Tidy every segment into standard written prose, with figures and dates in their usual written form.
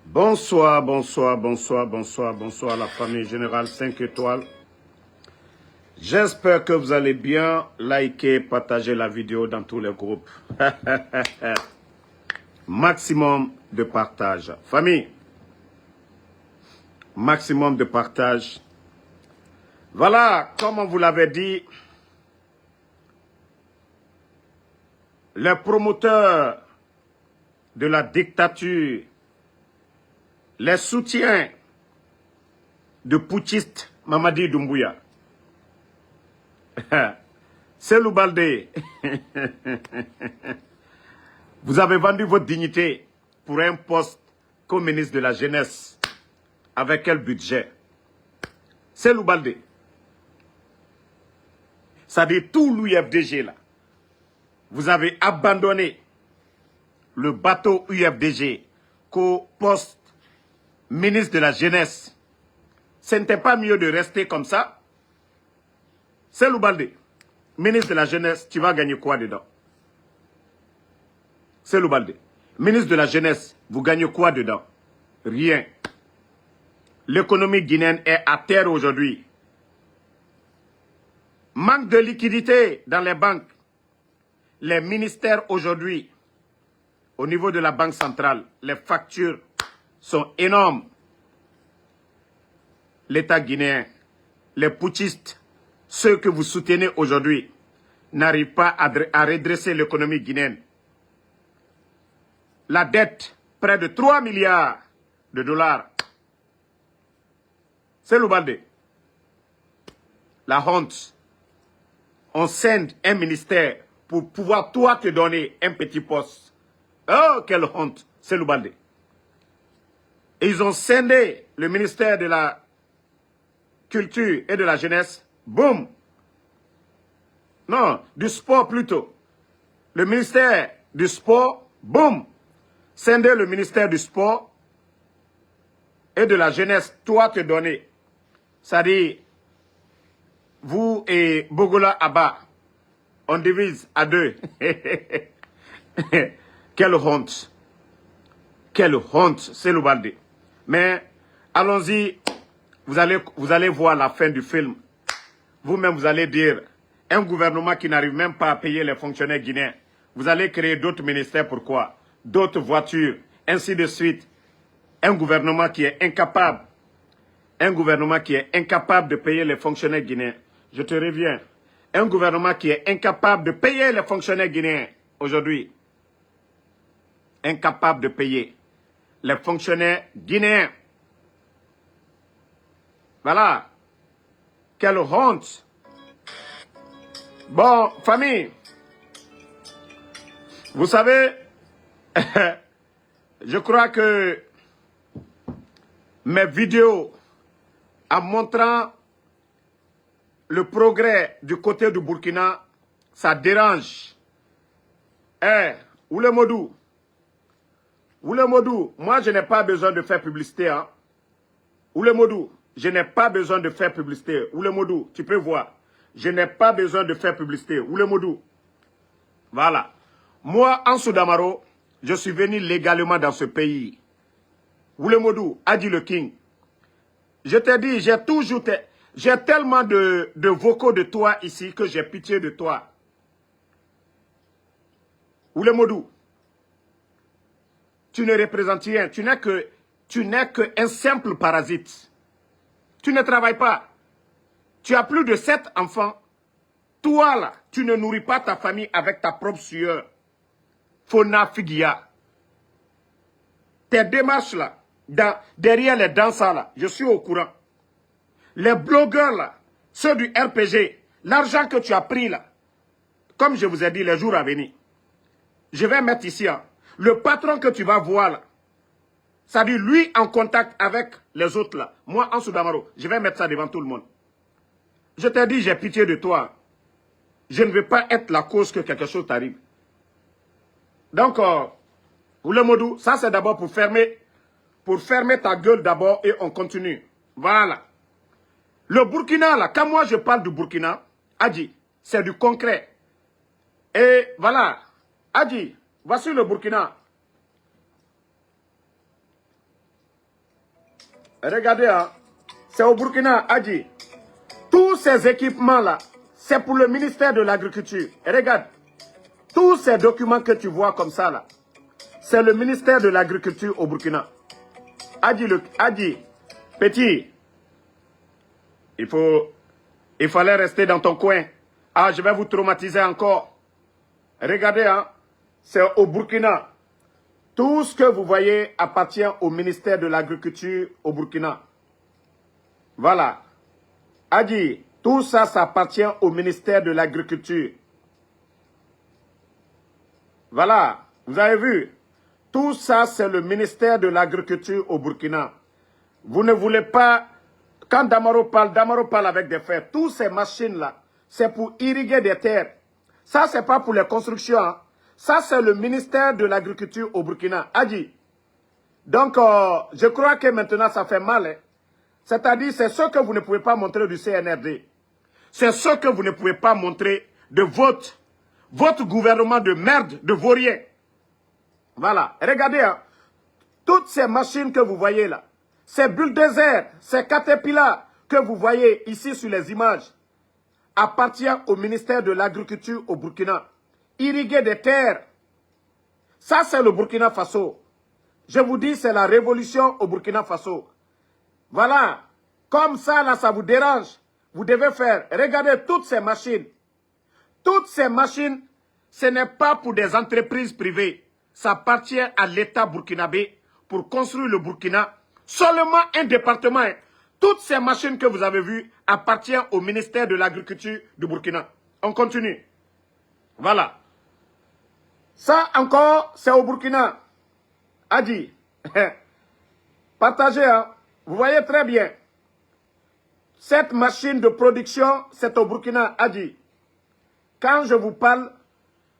Bonsoir, bonsoir, bonsoir, bonsoir, bonsoir la famille Générale 5 étoiles. J'espère que vous allez bien. Likez, partagez la vidéo dans tous les groupes. Maximum de partage. Famille, maximum de partage. Voilà, comme on vous l'avait dit, les promoteurs de la dictature, les soutiens de putschiste Mamadi Doumbouya, Cellou Baldé, vous avez vendu votre dignité pour un poste comme ministre de la Jeunesse. Avec quel budget? Cellou Baldé. Ça dit tout l'UFDG là. Vous avez abandonné le bateau UFDG qu'au poste ministre de la Jeunesse. Ce n'était pas mieux de rester comme ça? Cellou Baldé, ministre de la Jeunesse, tu vas gagner quoi dedans? Cellou Baldé, ministre de la Jeunesse, vous gagnez quoi dedans? Rien. L'économie guinéenne est à terre aujourd'hui. Manque de liquidité dans les banques. Les ministères aujourd'hui, au niveau de la Banque centrale, les factures sont énormes. L'État guinéen, les putschistes, ceux que vous soutenez aujourd'hui, n'arrivent pas à redresser l'économie guinéenne. La dette, près de 3 milliards de dollars. C'est Baldé. La honte. On scinde un ministère pour pouvoir toi te donner un petit poste. Oh, quelle honte. C'est Baldé. Et ils ont scindé le ministère de la Culture et de la Jeunesse. Boum. Non, du sport plutôt. Le ministère du Sport, boum. Scindé le ministère du Sport et de la Jeunesse, toi te donner. C'est-à-dire, vous et Bogola Abba, on divise à deux. Quelle honte. Quelle honte, c'est le Baldé. Mais allons-y, vous allez voir la fin du film. Vous-même, vous allez dire, un gouvernement qui n'arrive même pas à payer les fonctionnaires guinéens, vous allez créer d'autres ministères, pourquoi? D'autres voitures, ainsi de suite. Un gouvernement qui est incapable. Un gouvernement qui est incapable de payer les fonctionnaires guinéens. Je te reviens. Un gouvernement qui est incapable de payer les fonctionnaires guinéens aujourd'hui. Incapable de payer les fonctionnaires guinéens. Voilà. Quelle honte. Bon, famille. Vous savez, je crois que mes vidéos en montrant le progrès du côté du Burkina, ça dérange. Oulemodou, moi je n'ai pas besoin de faire publicité. Hein. Oulemodou, je n'ai pas besoin de faire publicité. Oulemodou, tu peux voir. Je n'ai pas besoin de faire publicité. Oulemodou. Voilà. Moi, Ansou Damaro, je suis venu légalement dans ce pays. Oulemodou, Adi le King. Je t'ai dit, j'ai tellement de vocaux de toi ici que j'ai pitié de toi. Oulemodou, tu ne représentes rien. Tu n'es qu'un simple parasite. Tu ne travailles pas. Tu as plus de 7 enfants. Toi là, tu ne nourris pas ta famille avec ta propre sueur. Fona Figia. Tes démarches là, derrière les danseurs là, je suis au courant. Les blogueurs là, ceux du RPG, l'argent que tu as pris là, comme je vous ai dit les jours à venir, je vais mettre ici, hein, le patron que tu vas voir là, c'est-à-dire lui en contact avec les autres là, moi en Soudamaro, je vais mettre ça devant tout le monde. Je t'ai dit, j'ai pitié de toi. Je ne veux pas être la cause que quelque chose t'arrive. Donc, Oulemodou, ça c'est d'abord pour fermer ta gueule d'abord et on continue. Voilà. Le Burkina, là, quand moi je parle du Burkina, Adji, c'est du concret. Et voilà, Adji, voici le Burkina. Regardez, hein, c'est au Burkina, Adi. Tous ces équipements-là, c'est pour le ministère de l'Agriculture. Et regarde, tous ces documents que tu vois comme ça, là, c'est le ministère de l'Agriculture au Burkina. Adi, petit, il fallait rester dans ton coin. Ah, je vais vous traumatiser encore. Regardez, hein, c'est au Burkina. Tout ce que vous voyez appartient au ministère de l'Agriculture au Burkina. Voilà. Adi, tout ça, ça appartient au ministère de l'Agriculture. Voilà. Vous avez vu? Tout ça, c'est le ministère de l'Agriculture au Burkina. Vous ne voulez pas... Quand Damaro parle avec des faits. Toutes ces machines-là, c'est pour irriguer des terres. Ça, c'est pas pour les constructions. Hein. Ça, c'est le ministère de l'Agriculture au Burkina. Adi. Donc, je crois que maintenant, ça fait mal. Hein. C'est-à-dire, c'est ce que vous ne pouvez pas montrer du CNRD. C'est ce que vous ne pouvez pas montrer de votre gouvernement de merde, de vaurien. Voilà. Regardez, hein. Toutes ces machines que vous voyez là, ces bulldozers, ces caterpillars que vous voyez ici sur les images, appartiennent au ministère de l'Agriculture au Burkina. Irriguer des terres. Ça, c'est le Burkina Faso. Je vous dis, c'est la révolution au Burkina Faso. Voilà. Comme ça, là, ça vous dérange. Vous devez faire. Regardez toutes ces machines. Toutes ces machines, ce n'est pas pour des entreprises privées. Ça appartient à l'État burkinabé pour construire le Burkina. Seulement un département. Hein. Toutes ces machines que vous avez vues appartiennent au ministère de l'Agriculture du Burkina. On continue. Voilà. Ça encore, c'est au Burkina. Adi. Partagez, hein. Vous voyez très bien. Cette machine de production, c'est au Burkina, Adi. Quand je vous parle,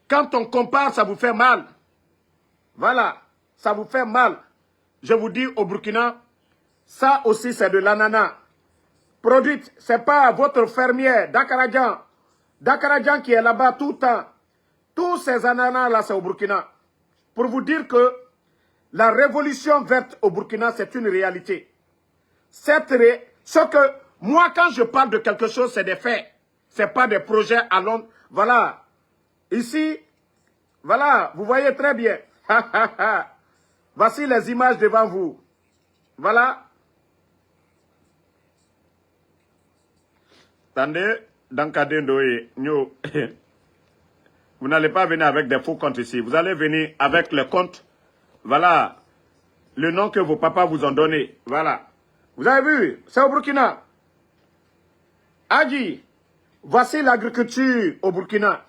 quand on compare, ça vous fait mal. Voilà, ça vous fait mal. Je vous dis au Burkina, ça aussi c'est de l'ananas. Produite, c'est pas votre fermier Dakaradjan. Dakaradjan qui est là-bas tout le temps. Tous ces ananas-là, c'est au Burkina. Pour vous dire que la révolution verte au Burkina, c'est une réalité. Ce que moi, quand je parle de quelque chose, c'est des faits. Ce n'est pas des projets à long. Voilà. Ici, voilà, vous voyez très bien. Voici les images devant vous. Voilà. Attendez, dans Kadendoé, vous n'allez pas venir avec des faux comptes ici. Vous allez venir avec les comptes. Voilà. Le nom que vos papas vous ont donné. Voilà. Vous avez vu, c'est au Burkina. Adi, voici l'agriculture au Burkina.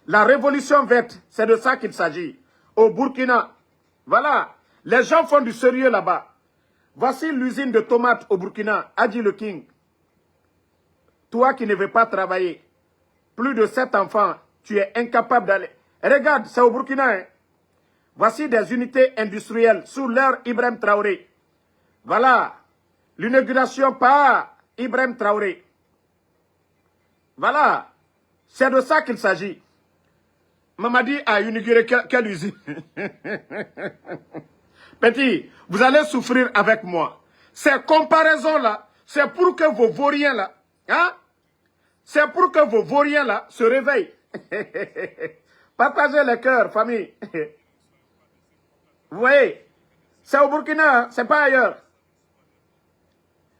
La révolution verte, c'est de ça qu'il s'agit. Au Burkina. Voilà. Les gens font du sérieux là-bas. Voici l'usine de tomates au Burkina. Adi le King. Toi qui ne veux pas travailler. Plus de 7 enfants. Tu es incapable d'aller. Regarde, c'est au Burkina. Hein. Voici des unités industrielles sous l'ère Ibrahim Traoré. Voilà. L'inauguration par Ibrahim Traoré. Voilà. C'est de ça qu'il s'agit. Mamadi a inauguré quelle usine? Petit, vous allez souffrir avec moi. Ces comparaisons-là, c'est pour que vos vauriens là, hein? C'est pour que vos vauriens là se réveillent. Partagez les cœurs, famille. Vous voyez, c'est au Burkina, c'est pas ailleurs.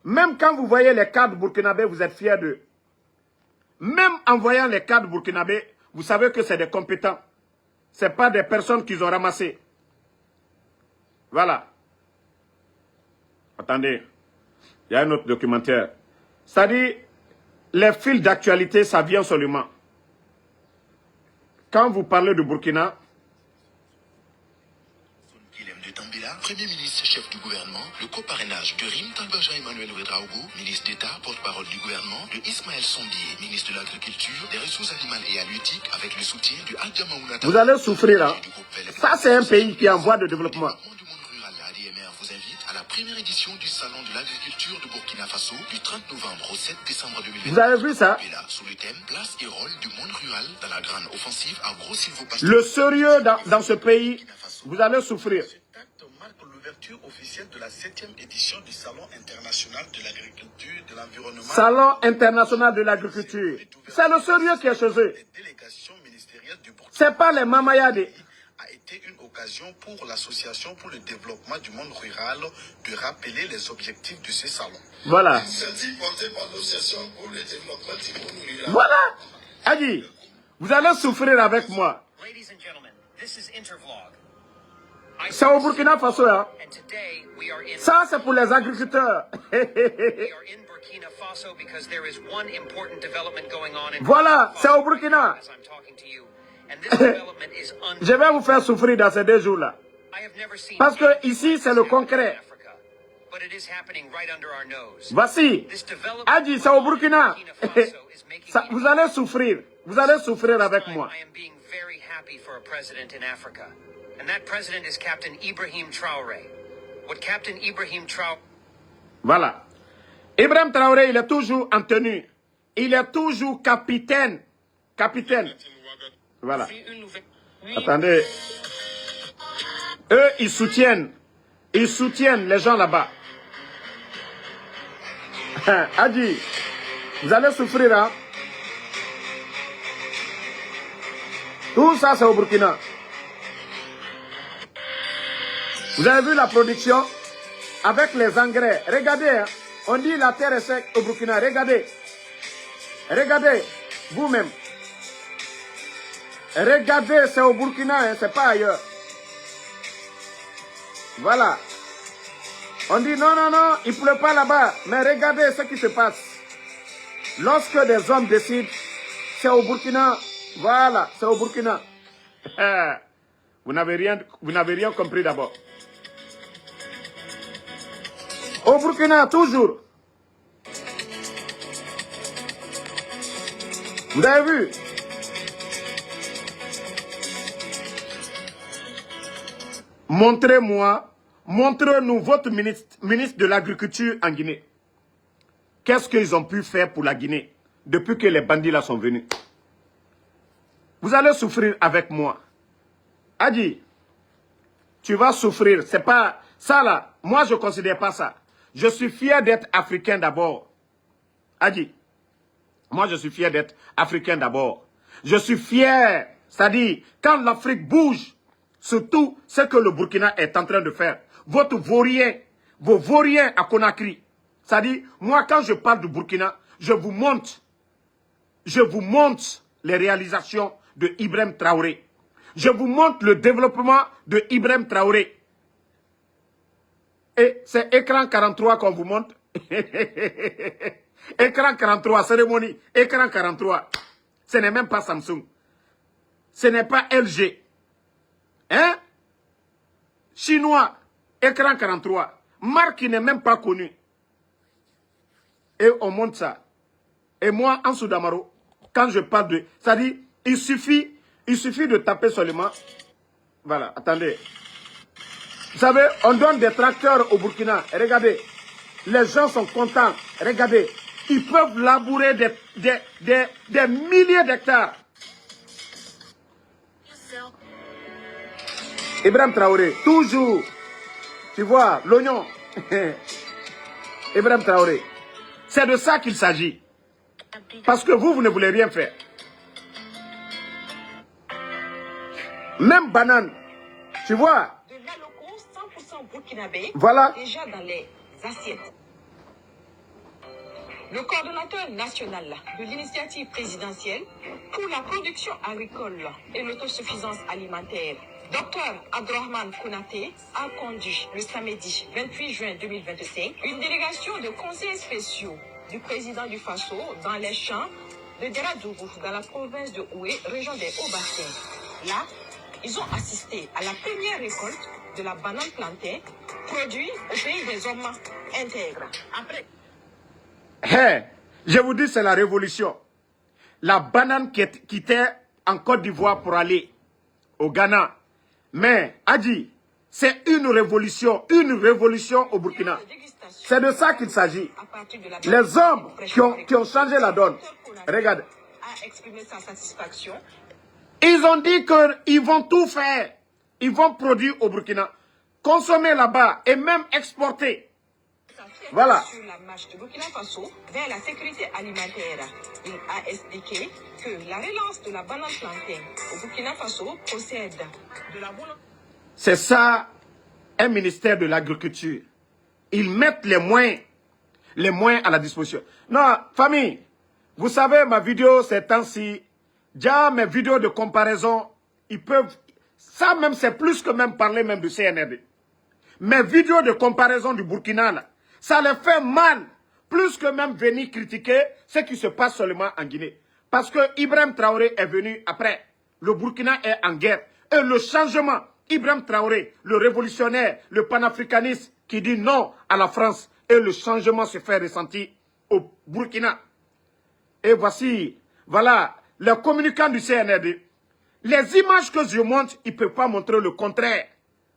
Même quand vous voyez les cadres burkinabés, vous êtes fiers d'eux. Même en voyant les cadres burkinabés, vous savez que c'est des compétents. Ce n'est pas des personnes qu'ils ont ramassées. Voilà. Attendez, il y a un autre documentaire. C'est-à-dire, les fils d'actualité, ça vient seulement. Quand vous parlez du Burkina, Premier ministre, chef du gouvernement, le coparrainage de Rim Talbaja Emmanuel Ouedraogo, ministre d'État, porte-parole du gouvernement, de Ismaël Sondier, ministre de l'Agriculture, des Ressources animales et halieutiques, avec le soutien du Adjama Ounata. Vous allez souffrir, hein. Ça, c'est un pays qui est en voie de développement. Du monde rural, la ADMR vous invite à la première édition du Salon de l'Agriculture de Burkina Faso, du 30 novembre au 7 décembre 2020. Vous avez vu ça? Et là, sous le thème Place et rôle du monde rural dans la grande offensive agro-silvopastorale. Le sérieux dans ce pays, vous allez souffrir. Cet acte marque le l'ouverture officielle de la 7e édition du Salon international de l'agriculture, de l'environnement. Salon international de l'agriculture. C'est le sérieux qui est chez eux. Les délégations ministérielles du Burkina C'est pas les mamayades. a été une occasion pour l'Association pour le développement du monde rural de rappeler les objectifs de ce salon. Voilà. Initiative portée par l'Association pour le développement du monde rural. Voilà. Adi, vous allez souffrir avec moi. Ladies and gentlemen, this is Intervlog. C'est au Burkina Faso, hein. And today we are in Ça, c'est pour les agriculteurs. we are in Burkina Faso because there is one important development going on in Voilà, Burkina c'est Faso au Burkina. as I'm talking to you. And this development is Je vais vous faire souffrir dans ces 2 jours-là. I have never seen Parce que ici, c'est le concret. Africa, but it is happening right under our nose. Voici. This development Adi, c'est au Burkina. Faso is making Ça, vous allez souffrir. Vous allez souffrir avec time, moi. I am being very happy for a president in Africa. And that president is Captain Ibrahim Traoré. What Captain Ibrahim Traoré... Voilà. Ibrahim Traoré, il est toujours en tenue. Il est toujours capitaine. Capitaine. Voilà. Attendez. Eux, ils soutiennent les gens là-bas. Adi, vous allez souffrir, hein? Tout ça, c'est au Burkina. Vous avez vu la production avec les engrais. Regardez, hein? On dit la terre est sec au Burkina. Regardez. Regardez, vous-même. Regardez, c'est au Burkina, hein? C'est pas ailleurs. Voilà. On dit non, non, non, il ne pleut pas là-bas. Mais regardez ce qui se passe. Lorsque des hommes décident, c'est au Burkina. Voilà, c'est au Burkina. Vous n'avez rien compris d'abord. Au Burkina, toujours. Vous avez vu? Montrez-moi, montrez-nous votre ministre de l'Agriculture en Guinée. Qu'est-ce qu'ils ont pu faire pour la Guinée depuis que les bandits là sont venus? Vous allez souffrir avec moi. Adi, tu vas souffrir. C'est pas ça là. Moi, je ne considère pas ça. Je suis fier d'être africain d'abord. Adi, moi, je suis fier d'être africain d'abord. Je suis fier. C'est-à-dire, quand l'Afrique bouge, surtout ce que le Burkina est en train de faire. Votre vaurien, vos vauriens à Conakry. C'est-à-dire, moi, quand je parle du Burkina, je vous montre les réalisations de Ibrahim Traoré. Je vous montre le développement de Ibrahim Traoré. Et c'est écran 43 qu'on vous montre. Écran 43, cérémonie. Écran 43. Ce n'est même pas Samsung. Ce n'est pas LG. Hein? Chinois. Écran 43. Marque qui n'est même pas connue. Et on montre ça. Et moi, en Soudamaro, quand je parle de... C'est-à-dire, il suffit de taper seulement. Voilà, attendez. Vous savez, on donne des tracteurs au Burkina. Regardez, les gens sont contents. Regardez, ils peuvent labourer des milliers d'hectares. Ibrahim Traoré, toujours. Tu vois, l'oignon. Ibrahim Traoré. C'est de ça qu'il s'agit. Parce que vous ne voulez rien faire. Même banane. Tu vois. De lait locaux 100% burkinabé. Voilà. Déjà dans les assiettes. Le coordonnateur national de l'initiative présidentielle pour la production agricole et l'autosuffisance alimentaire, Dr Abdourahmane Konaté, a conduit le samedi 28 juin 2025 une délégation de conseillers spéciaux du président du Faso dans les champs de Deradougou, dans la province de Oué, région des Hauts-Bassins. Là, ils ont assisté à la première récolte de la banane plantée, produite au pays des hommes intègres. Après... Hey, je vous dis, c'est la révolution. La banane qui était en Côte d'Ivoire pour aller au Ghana. Mais, Adi, c'est une révolution au Burkina. C'est de ça qu'il s'agit. Les hommes qui ont changé la donne. Regarde. A exprimé sa satisfaction. Ils ont dit qu'ils vont tout faire. Ils vont produire au Burkina. consommer là-bas et même exporter. Voilà. Sur la marche de Burkina Faso vers la sécurité alimentaire, il a expliqué que la relance de la banane plantain au Burkina Faso procède de la volonté. C'est ça, un ministère de l'agriculture. Ils mettent les moyens à la disposition. Non, famille, vous savez, ma vidéo, ces temps-ci, déjà mes vidéos de comparaison, ils peuvent... Ça même, c'est plus que même parler même du CNRD. Mes vidéos de comparaison du Burkina, là, ça les fait mal, plus que même venir critiquer ce qui se passe seulement en Guinée. Parce que Ibrahim Traoré est venu après. Le Burkina est en guerre. Et le changement, Ibrahim Traoré, le révolutionnaire, le panafricaniste qui dit non à la France, et le changement se fait ressentir au Burkina. Et voici, voilà, le communicant du CNRD. Les images que je montre, il ne peut pas montrer le contraire.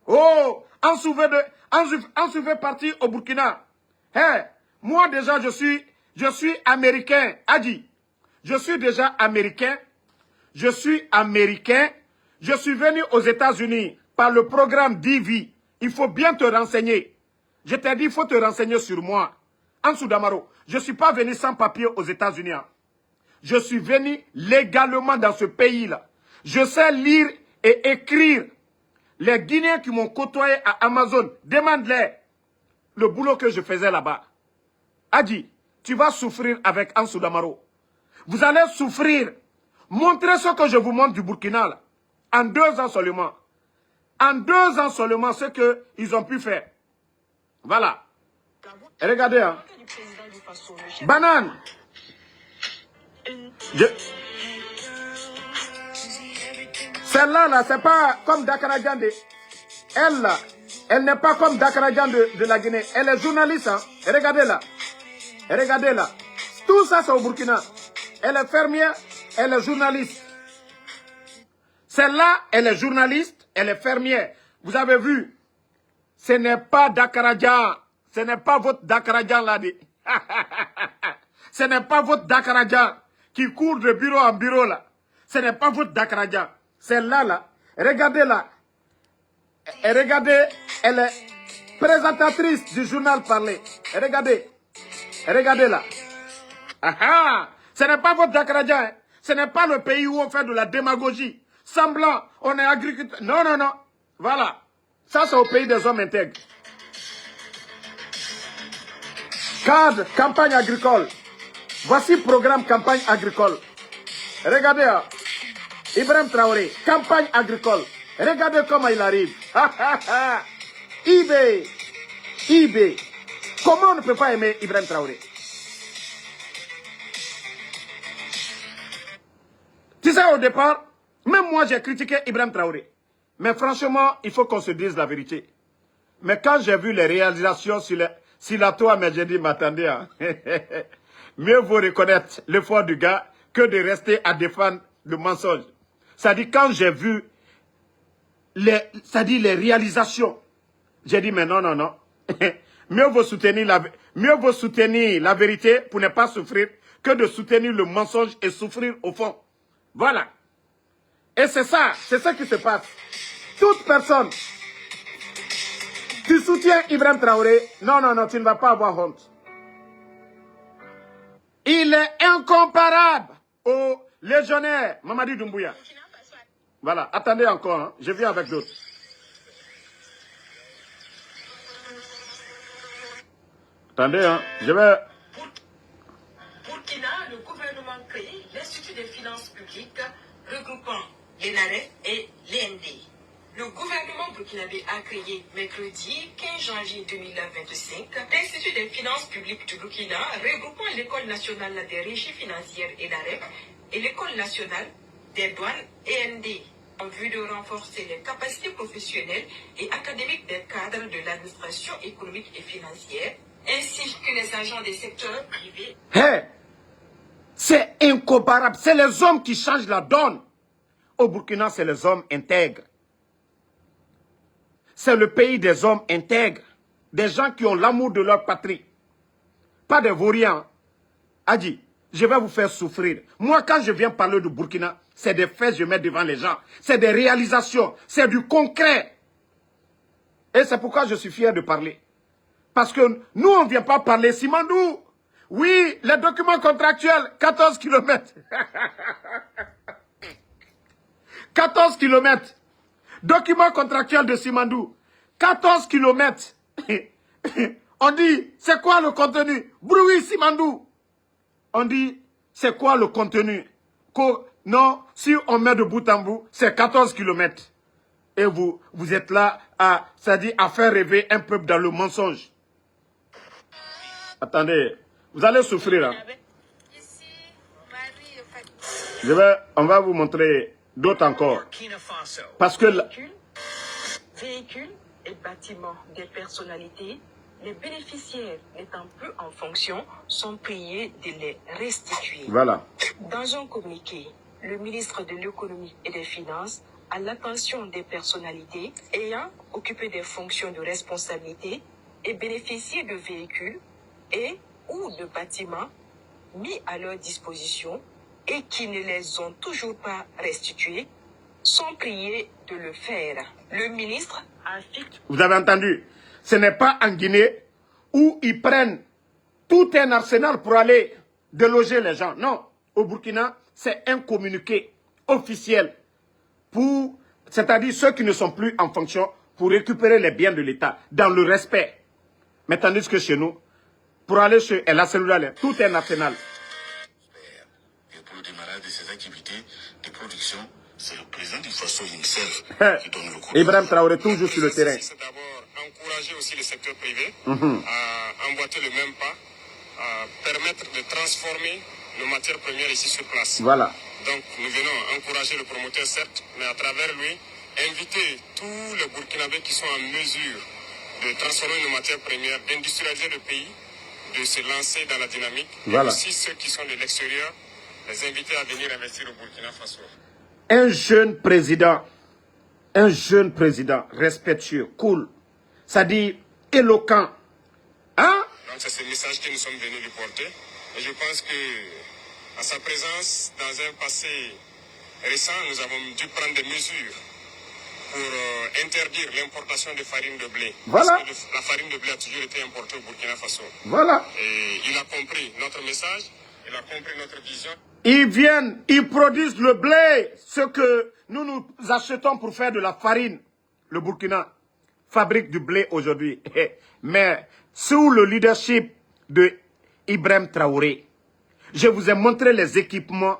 Oh, en souvenez parti au Burkina. Hey, moi déjà, je suis américain. Adi, je suis déjà américain. Je suis américain. Je suis venu aux États-Unis par le programme DV. Il faut bien te renseigner. Je t'ai dit, il faut te renseigner sur moi. Ansou Damaro, je ne suis pas venu sans papier aux États-Unis. Je suis venu légalement dans ce pays-là. Je sais lire et écrire. Les Guinéens qui m'ont côtoyé à Amazon, demande-les le boulot que je faisais là-bas. Adi, tu vas souffrir avec Ansou Damaro. Vous allez souffrir. Montrez ce que je vous montre du Burkina, là. En 2 ans seulement. En 2 ans seulement, ce qu'ils ont pu faire. Voilà. Et regardez, hein. Banane. Celle-là, là, c'est pas comme Dakarajan de... Elle, là, elle n'est pas comme Dakarajan de la Guinée. Elle est journaliste, hein. Et regardez là. Et regardez là. Tout ça, c'est au Burkina. Elle est fermière, elle est journaliste. Celle-là, elle est journaliste, elle est fermière. Vous avez vu, ce n'est pas Dakarajan. Ce n'est pas votre Dakarajan là. Ce n'est pas votre Dakarajan qui court de bureau en bureau là. Ce n'est pas votre Dakarajan. Celle-là, là, regardez là. Et regardez, elle est présentatrice du journal Parler. Et regardez. Et regardez là. Ah ah! Ce n'est pas votre Dakarajan. Hein. Ce n'est pas le pays où on fait de la démagogie. Semblant, on est agriculteur. Non, non, non. Voilà. Ça, c'est au pays des hommes intègres. Cadre, campagne agricole. Voici programme campagne agricole. Regardez, hein. Ibrahim Traoré, campagne agricole. Regardez comment il arrive. eBay. Comment on ne peut pas aimer Ibrahim Traoré? Tu sais, au départ, même moi j'ai critiqué Ibrahim Traoré. Mais franchement, il faut qu'on se dise la vérité. Mais quand j'ai vu les réalisations sur la toile, mais j'ai dit, m'attendez, hein. Mieux vaut reconnaître l'effort du gars que de rester à défendre le mensonge. Ça dit, quand j'ai vu les réalisations, j'ai dit, mais non, non, non. Mieux vaut soutenir la vérité pour ne pas souffrir que de soutenir le mensonge et souffrir au fond. Voilà. Et c'est ça qui se passe. Toute personne, tu soutiens Ibrahim Traoré, non, non, non, tu ne vas pas avoir honte. Il est incomparable au légionnaire Mamadi Doumbouya. Voilà, attendez encore, hein. Je viens avec d'autres. Attendez, hein. Je vais... Burkina, le gouvernement crée l'Institut des finances publiques regroupant l'ENAREF et l'END. Le gouvernement burkinabé a créé mercredi 15 janvier 2025 l'Institut des finances publiques du Burkina regroupant l'École nationale des régies financières ENAREF et l'École nationale des douanes END en vue de renforcer les capacités professionnelles et académiques des cadres de l'administration économique et financière ainsi que les agents des secteurs privés. Hey, c'est incomparable. C'est les hommes qui changent la donne. Au Burkina, c'est les hommes intègres. C'est le pays des hommes intègres. Des gens qui ont l'amour de leur patrie. Pas des vauriens. Adi, je vais vous faire souffrir. Moi, quand je viens parler du Burkina, c'est des faits que je mets devant les gens. C'est des réalisations. C'est du concret. Et c'est pourquoi je suis fier de parler. Parce que nous, on ne vient pas parler Simandou. Oui, les documents contractuels, 14 km. 14 km. Documents contractuels de Simandou. 14 km. On dit, c'est quoi le contenu? Bruit Simandou. On dit, c'est quoi le contenu? Non, si on met de bout en bout, c'est 14 km. Et vous êtes là à faire rêver un peuple dans le mensonge. Attendez, vous allez souffrir. Hein? On va vous montrer d'autres encore. Parce que... Véhicules et bâtiments des personnalités, les bénéficiaires n'étant plus en fonction, sont priés de les restituer. Voilà. Dans un communiqué, le ministre de l'Économie et des Finances, à l'attention des personnalités ayant occupé des fonctions de responsabilité et bénéficié de véhicules et ou de bâtiments mis à leur disposition et qui ne les ont toujours pas restitués, sont priés de le faire. Le ministre a fixé... Vous avez entendu? Ce n'est pas en Guinée où ils prennent tout un arsenal pour aller déloger les gens. Non, au Burkina, c'est un communiqué officiel pour, c'est-à-dire ceux qui ne sont plus en fonction, pour récupérer les biens de l'État dans le respect. Mais tandis que chez nous, pour aller chez El Cellulaire, tout un arsenal. Et pour le démarrage de ces activités de production, c'est le président du Faso himself qui donne le coup. Ibrahim Traoré, toujours sur le terrain. C'est d'abord encourager aussi le secteur privé à emboîter le même pas, à permettre de transformer nos matières premières ici sur place. Voilà. Donc nous venons encourager le promoteur certes, mais à travers lui, inviter tous les Burkinabés qui sont en mesure de transformer nos matières premières, d'industrialiser le pays, de se lancer dans la dynamique. Voilà. Et aussi ceux qui sont de l'extérieur, les inviter à venir investir au Burkina Faso. Un jeune président respectueux, cool, ça dit éloquent. Hein? Donc c'est ce message que nous sommes venus lui porter. Et je pense que à sa présence, dans un passé récent, nous avons dû prendre des mesures pour interdire l'importation de farine de blé. Voilà. Parce que la farine de blé a toujours été importée au Burkina Faso. Voilà. Et il a compris notre message, il a compris notre vision. Ils viennent, ils produisent le blé, ce que nous achetons pour faire de la farine. Le Burkina fabrique du blé aujourd'hui. Mais sous le leadership de Ibrahim Traoré, je vous ai montré les équipements.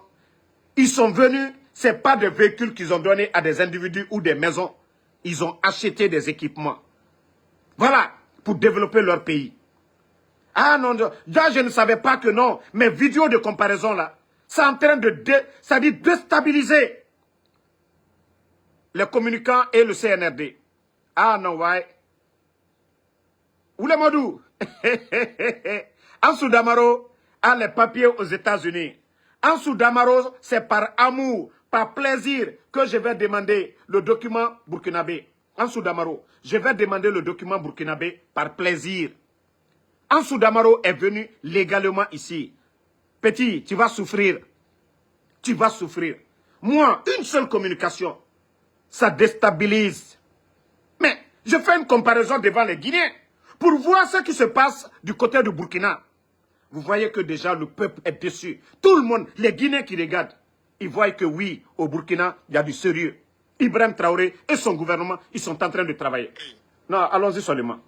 Ils sont venus, ce n'est pas des véhicules qu'ils ont donnés à des individus ou des maisons. Ils ont acheté des équipements. Voilà, pour développer leur pays. Ah non, là je ne savais pas que non. Mes vidéos de comparaison là, c'est en train de déstabiliser les communicants et le CNRD. Ah non, ouais. Où les Modou? Ansou Damaro a les papiers aux États-Unis. Ansou Damaro, c'est par amour, par plaisir que je vais demander le document burkinabé. Ansou Damaro, je vais demander le document burkinabé par plaisir. Ansou Damaro est venu légalement ici. Petit, tu vas souffrir. Tu vas souffrir. Moi, une seule communication, ça déstabilise. Mais je fais une comparaison devant les Guinéens pour voir ce qui se passe du côté du Burkina. Vous voyez que déjà le peuple est déçu. Tout le monde, les Guinéens qui regardent, ils voient que oui, au Burkina, il y a du sérieux. Ibrahim Traoré et son gouvernement, ils sont en train de travailler. Non, allons-y seulement.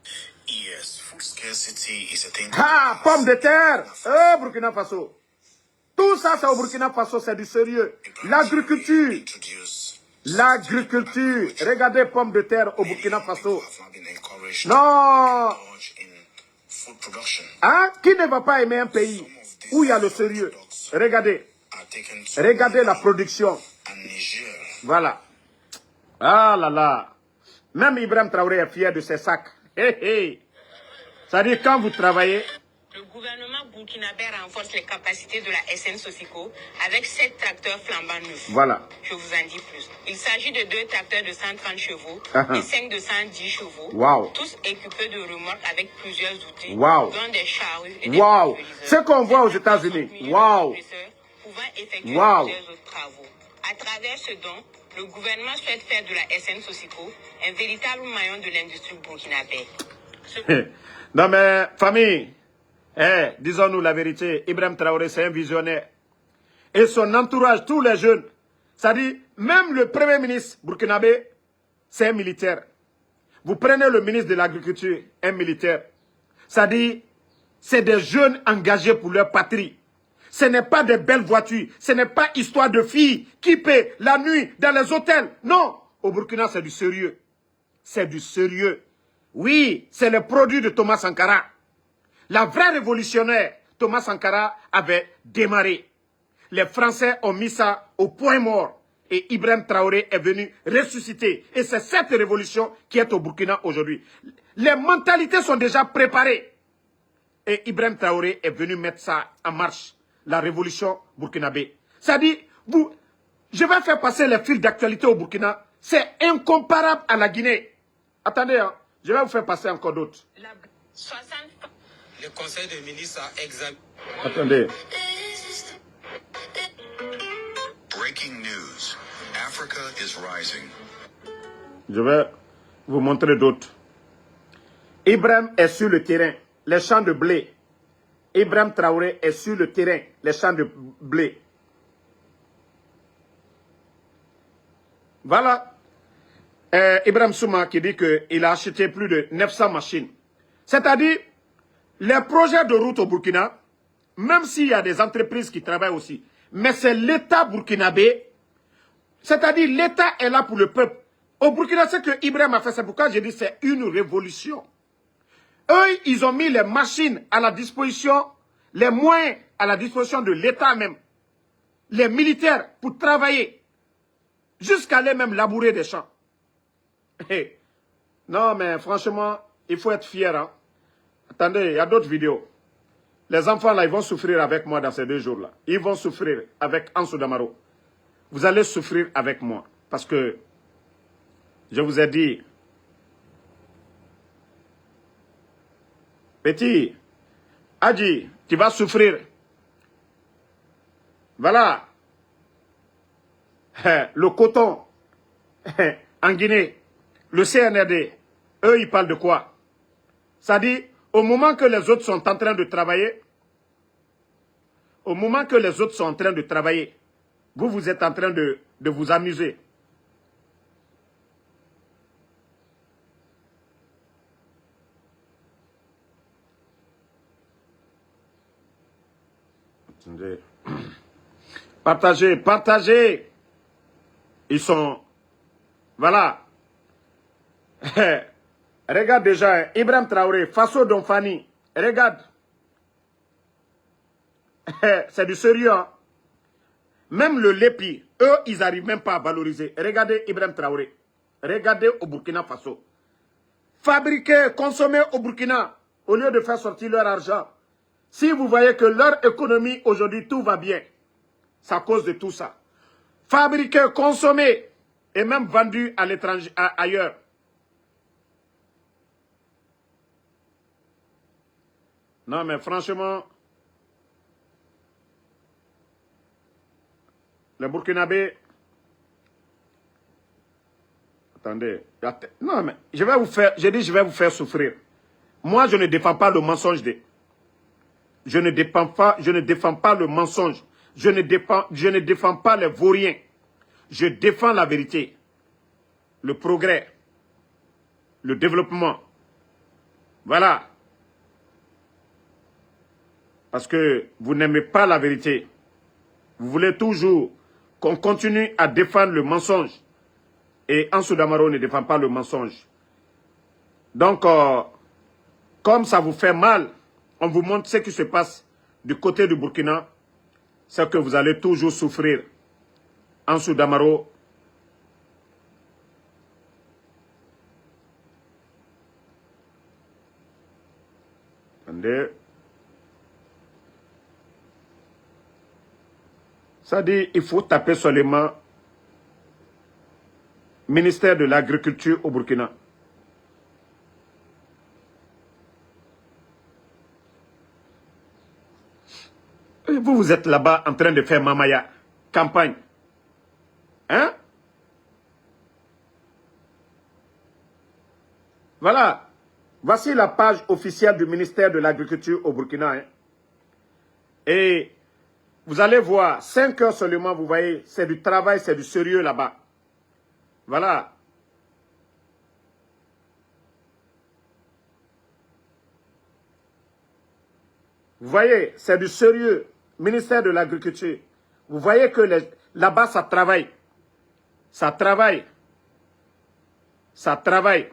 Yes, food scarcity is a thing. Ah, pommes de terre, oh, Burkina Faso. Tout ça, c'est au Burkina Faso, c'est du sérieux. L'agriculture. L'agriculture. Regardez pommes de terre au Burkina Faso. Non. Hein? Qui ne va pas aimer un pays où il y a le sérieux? Regardez. Regardez la production. Voilà. Ah là là. Même Ibrahim Traoré est fier de ses sacs. Hey, hey. C'est-à-dire quand vous travaillez... Le gouvernement burkinabé renforce les capacités de la SN Sosico avec 7 tracteurs flambant neufs. Voilà. Je vous en dis plus. Il s'agit de 2 tracteurs de 130 chevaux et 5 de 110 chevaux. Wow. Tous équipés de remorques avec plusieurs outils, wow. dont des charrues et des wow. Ce qu'on voit aux États-Unis. Wow. Pouvant effectuer wow. plusieurs autres travaux. À travers ce don, Le gouvernement souhaite faire de la SN Sosico un véritable maillon de l'industrie burkinabé. Non mais, famille, disons-nous la vérité, Ibrahim Traoré, c'est un visionnaire. Et son entourage, tous les jeunes, c'est-à-dire, même le premier ministre burkinabé, c'est un militaire. Vous prenez le ministre de l'Agriculture, un militaire. C'est-à-dire, c'est des jeunes engagés pour leur patrie. Ce n'est pas des belles voitures. Ce n'est pas histoire de filles qui paient la nuit dans les hôtels. Non, au Burkina, c'est du sérieux. C'est du sérieux. Oui, c'est le produit de Thomas Sankara. La vraie révolutionnaire, Thomas Sankara, avait démarré. Les Français ont mis ça au point mort. Et Ibrahim Traoré est venu ressusciter. Et c'est cette révolution qui est au Burkina aujourd'hui. Les mentalités sont déjà préparées. Et Ibrahim Traoré est venu mettre ça en marche. La révolution burkinabé. C'est-à-dire, je vais faire passer les fils d'actualité au Burkina. C'est incomparable à la Guinée. Attendez, hein, je vais vous faire passer encore d'autres. Le Conseil des ministres a examiné. Attendez. Breaking news. Africa is rising. Je vais vous montrer d'autres. Ibrahim est sur le terrain, les champs de blé. Ibrahim Traoré est sur le terrain, les champs de blé. Voilà. Ibrahim Souma qui dit qu'il a acheté plus de 900 machines. C'est-à-dire, les projets de route au Burkina, même s'il y a des entreprises qui travaillent aussi, mais c'est l'État burkinabé, c'est-à-dire l'État est là pour le peuple. Au Burkina, ce que Ibrahim a fait, c'est pourquoi j'ai dit c'est une révolution. Eux, ils ont mis les machines à la disposition, les moyens à la disposition de l'État même, les militaires pour travailler, jusqu'à aller même labourer des champs. Non, mais franchement, il faut être fier. Hein? Attendez, il y a d'autres vidéos. Les enfants, là, ils vont souffrir avec moi dans ces 2 jours-là. Ils vont souffrir avec Ansou Damaro. Vous allez souffrir avec moi. Parce que, je vous ai dit, petit, Adji, tu vas souffrir. Voilà. Le coton en Guinée, le CNRD, eux, ils parlent de quoi? Ça dit, au moment que les autres sont en train de travailler, vous êtes en train de vous amuser. Attendez. Partagez, partagez. Ils sont... Voilà. Regarde déjà, Ibrahim Traoré, Faso Donfani. Regarde. C'est du sérieux. Hein? Même le Lépi, eux, ils n'arrivent même pas à valoriser. Regardez Ibrahim Traoré. Regardez au Burkina Faso. Fabriquer, consommer au Burkina, au lieu de faire sortir leur argent. Si vous voyez que leur économie, aujourd'hui, tout va bien, c'est à cause de tout ça. Fabriquer, consommer, et même vendu à l'étranger, ailleurs. Non, mais franchement, les Burkinabés... Attendez. Non, mais je vais vous faire... J'ai dit, je vais vous faire souffrir. Moi, je ne défends pas le mensonge. Je ne défends pas le mensonge. Je ne défends pas les vauriens. Je défends la vérité. Le progrès. Le développement. Voilà. Parce que vous n'aimez pas la vérité. Vous voulez toujours qu'on continue à défendre le mensonge. Et Ansou Damaro ne défend pas le mensonge. Donc, comme ça vous fait mal, on vous montre ce qui se passe du côté du Burkina, c'est que vous allez toujours souffrir. Ansou Damaro. Attendez. Ça dit, il faut taper seulement ministère de l'Agriculture au Burkina. Vous êtes là-bas en train de faire mamaya, campagne. Hein? Voilà. Voici la page officielle du ministère de l'Agriculture au Burkina. Hein. Et vous allez voir, 5 heures seulement, vous voyez, c'est du travail, c'est du sérieux là-bas. Voilà. Vous voyez, c'est du sérieux. Ministère de l'Agriculture. Vous voyez que là-bas, ça travaille. Ça travaille. Ça travaille.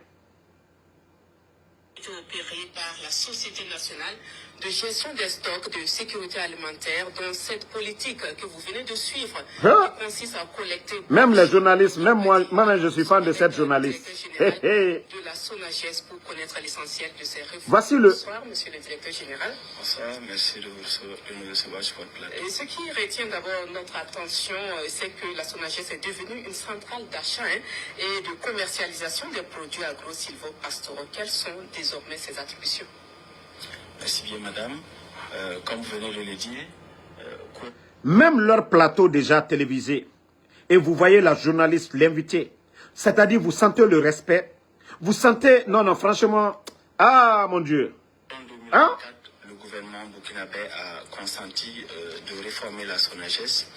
Opéré par la Société nationale de gestion des stocks de sécurité alimentaire, dont cette politique que vous venez de suivre, Hein? qui consiste à collecter... Même les journalistes, même moi je suis fan de cette journaliste. De la SONAGES pour connaître l'essentiel de ces réformes. Voici le... Bonsoir, monsieur le directeur général. Bonsoir, merci de nous recevoir sur votre plateau. Et ce qui retient d'abord notre attention, c'est que la SONAGES est devenue une centrale d'achat et de commercialisation des produits agro-silvopastoraux. Quelles sont désormais ses attributions? Merci bien, madame. Comme vous venez de le dire, Même leur plateau déjà télévisé, et vous voyez la journaliste l'inviter, c'est-à-dire vous sentez le respect, vous sentez, non, franchement, ah mon Dieu, en 2024, hein? le gouvernement burkinabé a consenti de réformer la SONAGES,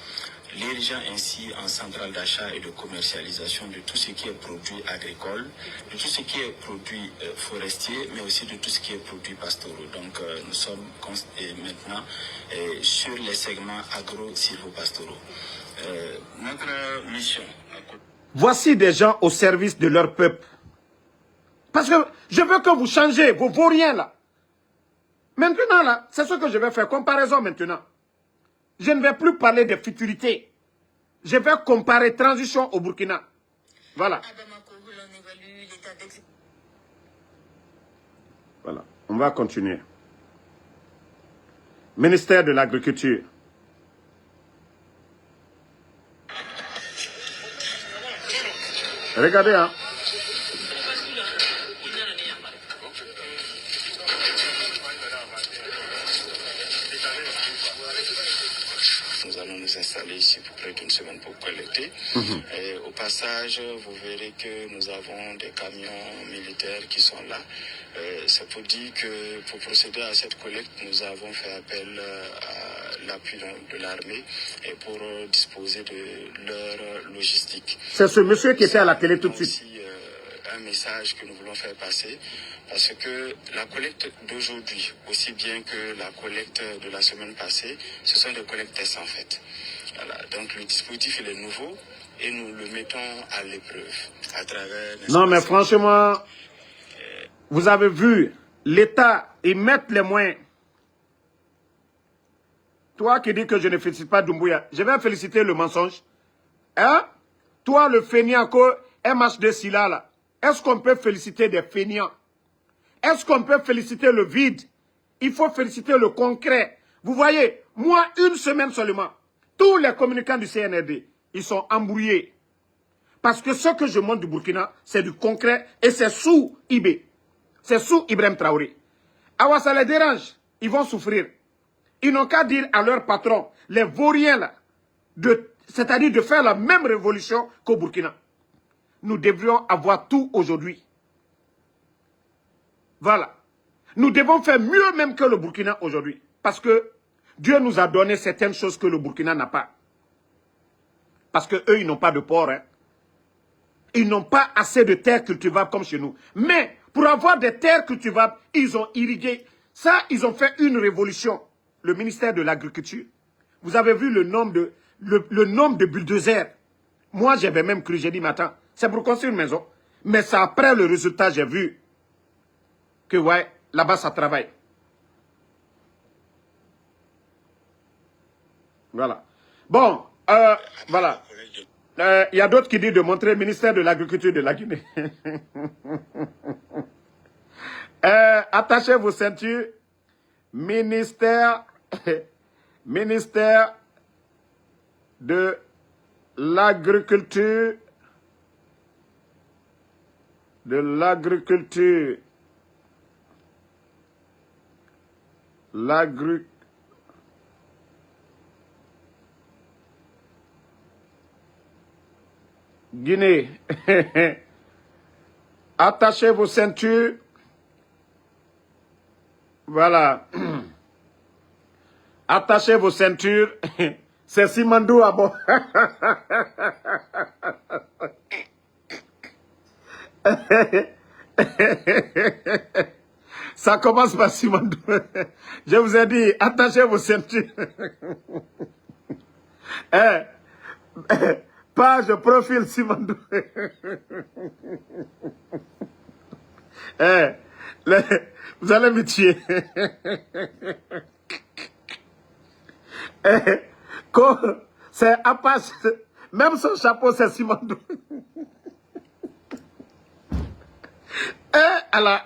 l'érigeant ainsi en centrale d'achat et de commercialisation de tout ce qui est produit agricole, de tout ce qui est produit forestier, mais aussi de tout ce qui est produit pastoraux. Donc nous sommes maintenant sur les segments agro-silvopastoraux. Notre mission... Voici des gens au service de leur peuple. Parce que je veux que vous changez vos vauriens là. Maintenant là, c'est ce que je vais faire, comparaison maintenant. Je ne vais plus parler de futurité. Je vais comparer transition au Burkina. Voilà. Voilà. On va continuer. Ministère de l'Agriculture. Regardez, hein. Nous allons nous installer ici pour près d'une semaine pour collecter. Et au passage, vous verrez que nous avons des camions militaires qui sont là. C'est pour dire que pour procéder à cette collecte, nous avons fait appel à l'appui de l'armée et pour disposer de leur logistique. C'est ce monsieur qui était à la télé tout de suite. Aussi, un message que nous voulons faire passer, parce que la collecte d'aujourd'hui, aussi bien que la collecte de la semaine passée, ce sont des collectes tests en fait. Voilà. Donc le dispositif il est nouveau et nous le mettons à l'épreuve à travers... Non mais franchement, vous avez vu, l'État, ils mettent les moyens. Toi qui dis que je ne félicite pas Doumbouya, je vais féliciter le mensonge. Hein? Toi le fainéant que MHD Silla là, est-ce qu'on peut féliciter des fainéants? Est-ce qu'on peut féliciter le vide? Il faut féliciter le concret. Vous voyez, moi, une semaine seulement, tous les communicants du CNRD, ils sont embrouillés. Parce que ce que je montre du Burkina, c'est du concret et c'est sous IB. C'est sous Ibrahim Traoré. Alors ça les dérange, ils vont souffrir. Ils n'ont qu'à dire à leur patron, les vauriens là, c'est-à-dire de faire la même révolution qu'au Burkina. Nous devrions avoir tout aujourd'hui. Voilà. Nous devons faire mieux même que le Burkina aujourd'hui. Parce que Dieu nous a donné certaines choses que le Burkina n'a pas. Parce qu'eux, ils n'ont pas de port. Hein. Ils n'ont pas assez de terres cultivables comme chez nous. Mais pour avoir des terres cultivables, ils ont irrigué. Ça, ils ont fait une révolution. Le ministère de l'Agriculture. Vous avez vu le nombre de bulldozers. Moi, j'avais même cru, j'ai dit, mais attends, c'est pour construire une maison. Mais c'est après le résultat, j'ai vu que, ouais, là-bas, ça travaille. Voilà. Bon, voilà. Il y a d'autres qui disent de montrer le ministère de l'Agriculture de la Guinée. Attachez vos ceintures. Ministère de l'Agriculture. Guinée. Attachez vos ceintures. Voilà. Attachez vos ceintures. C'est Simandou à bord. Ça commence par Simandou. Je vous ai dit, attachez vos ceintures. Page profil Simandou. Vous allez me tuer. C'est Apache. Même son chapeau, c'est Simandou. Alors,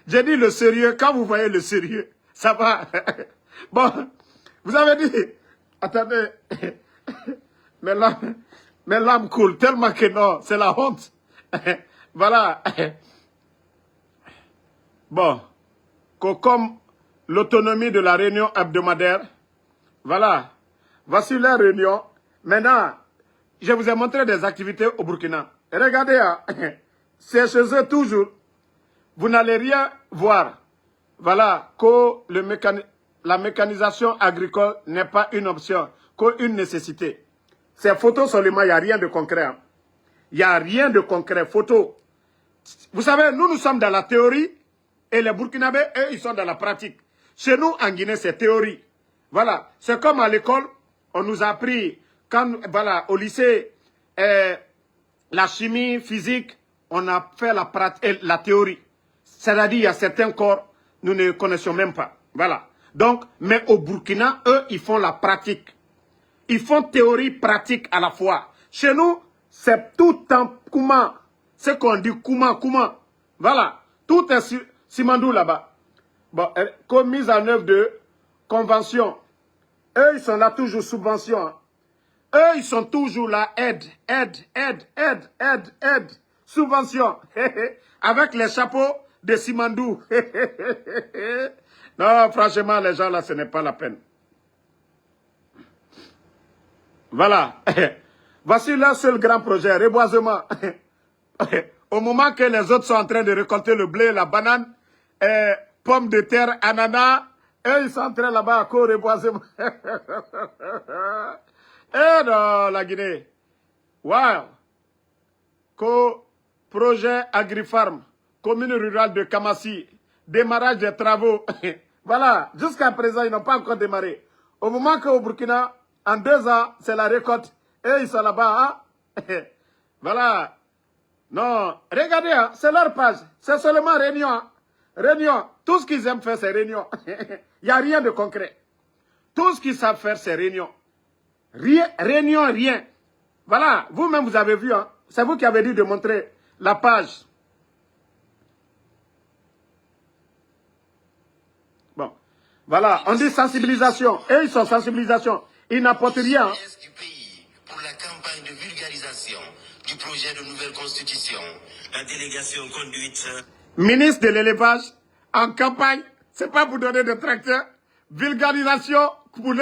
j'ai dit le sérieux. Quand vous voyez le sérieux, ça va. Bon, vous avez dit, attendez, mes larmes coulent tellement que non, c'est la honte. Voilà. Bon, comme l'autonomie de la réunion hebdomadaire, voilà, voici la réunion. Maintenant, je vous ai montré des activités au Burkina. Et regardez, c'est chez eux toujours. Vous n'allez rien voir. Voilà, que la mécanisation agricole n'est pas une option, qu'une nécessité. Ces photos seulement, il n'y a rien de concret. Hein. Il n'y a rien de concret. Photos. Vous savez, nous sommes dans la théorie et les Burkinabés, eux, ils sont dans la pratique. Chez nous, en Guinée, c'est théorie. Voilà. C'est comme à l'école, on nous a appris, voilà, au lycée, la chimie, physique, on a fait la théorie. C'est-à-dire, il y a certains corps, nous ne connaissions même pas. Voilà. Donc, mais au Burkina, eux, ils font la pratique. Ils font théorie, pratique à la fois. Chez nous, c'est tout en Kouma. C'est qu'on dit Kouma. Voilà. Tout est Simandou là-bas. Bon, comme mise en œuvre de convention. Eux, ils sont là toujours subvention. Hein. Eux, ils sont toujours là, aide. Subvention. Avec les chapeaux de Simandou. Non, franchement, les gens là, ce n'est pas la peine. Voilà. Voici leur seul grand projet, reboisement. Au moment que les autres sont en train de récolter le blé, la banane, pommes de terre, ananas, eux, ils sont en train là-bas à co-reboisement. Et dans la Guinée. Waouh. Projet Agrifarm, commune rurale de Kamassi, démarrage des travaux. Voilà, jusqu'à présent, ils n'ont pas encore démarré. Au moment qu'au Burkina, en 2 ans, c'est la récolte. Et ils sont là-bas. Hein? Voilà. Non, regardez, hein, c'est leur page. C'est seulement réunion. Hein? Réunion. Tout ce qu'ils aiment faire, c'est réunion. Il n'y a rien de concret. Tout ce qu'ils savent faire, c'est réunion. Réunion, rien. Voilà. Vous-même, vous avez vu. Hein? C'est vous qui avez dit de montrer la page. Bon. Voilà. On dit sensibilisation. Et ils sont sensibilisation. Ils n'apportent rien. Hein? Du pays pour la campagne de vulgarisation du projet de nouvelle constitution. La délégation conduite... Ministre de l'élevage, en campagne, c'est pas pour donner des tracteurs, vulgarisation pour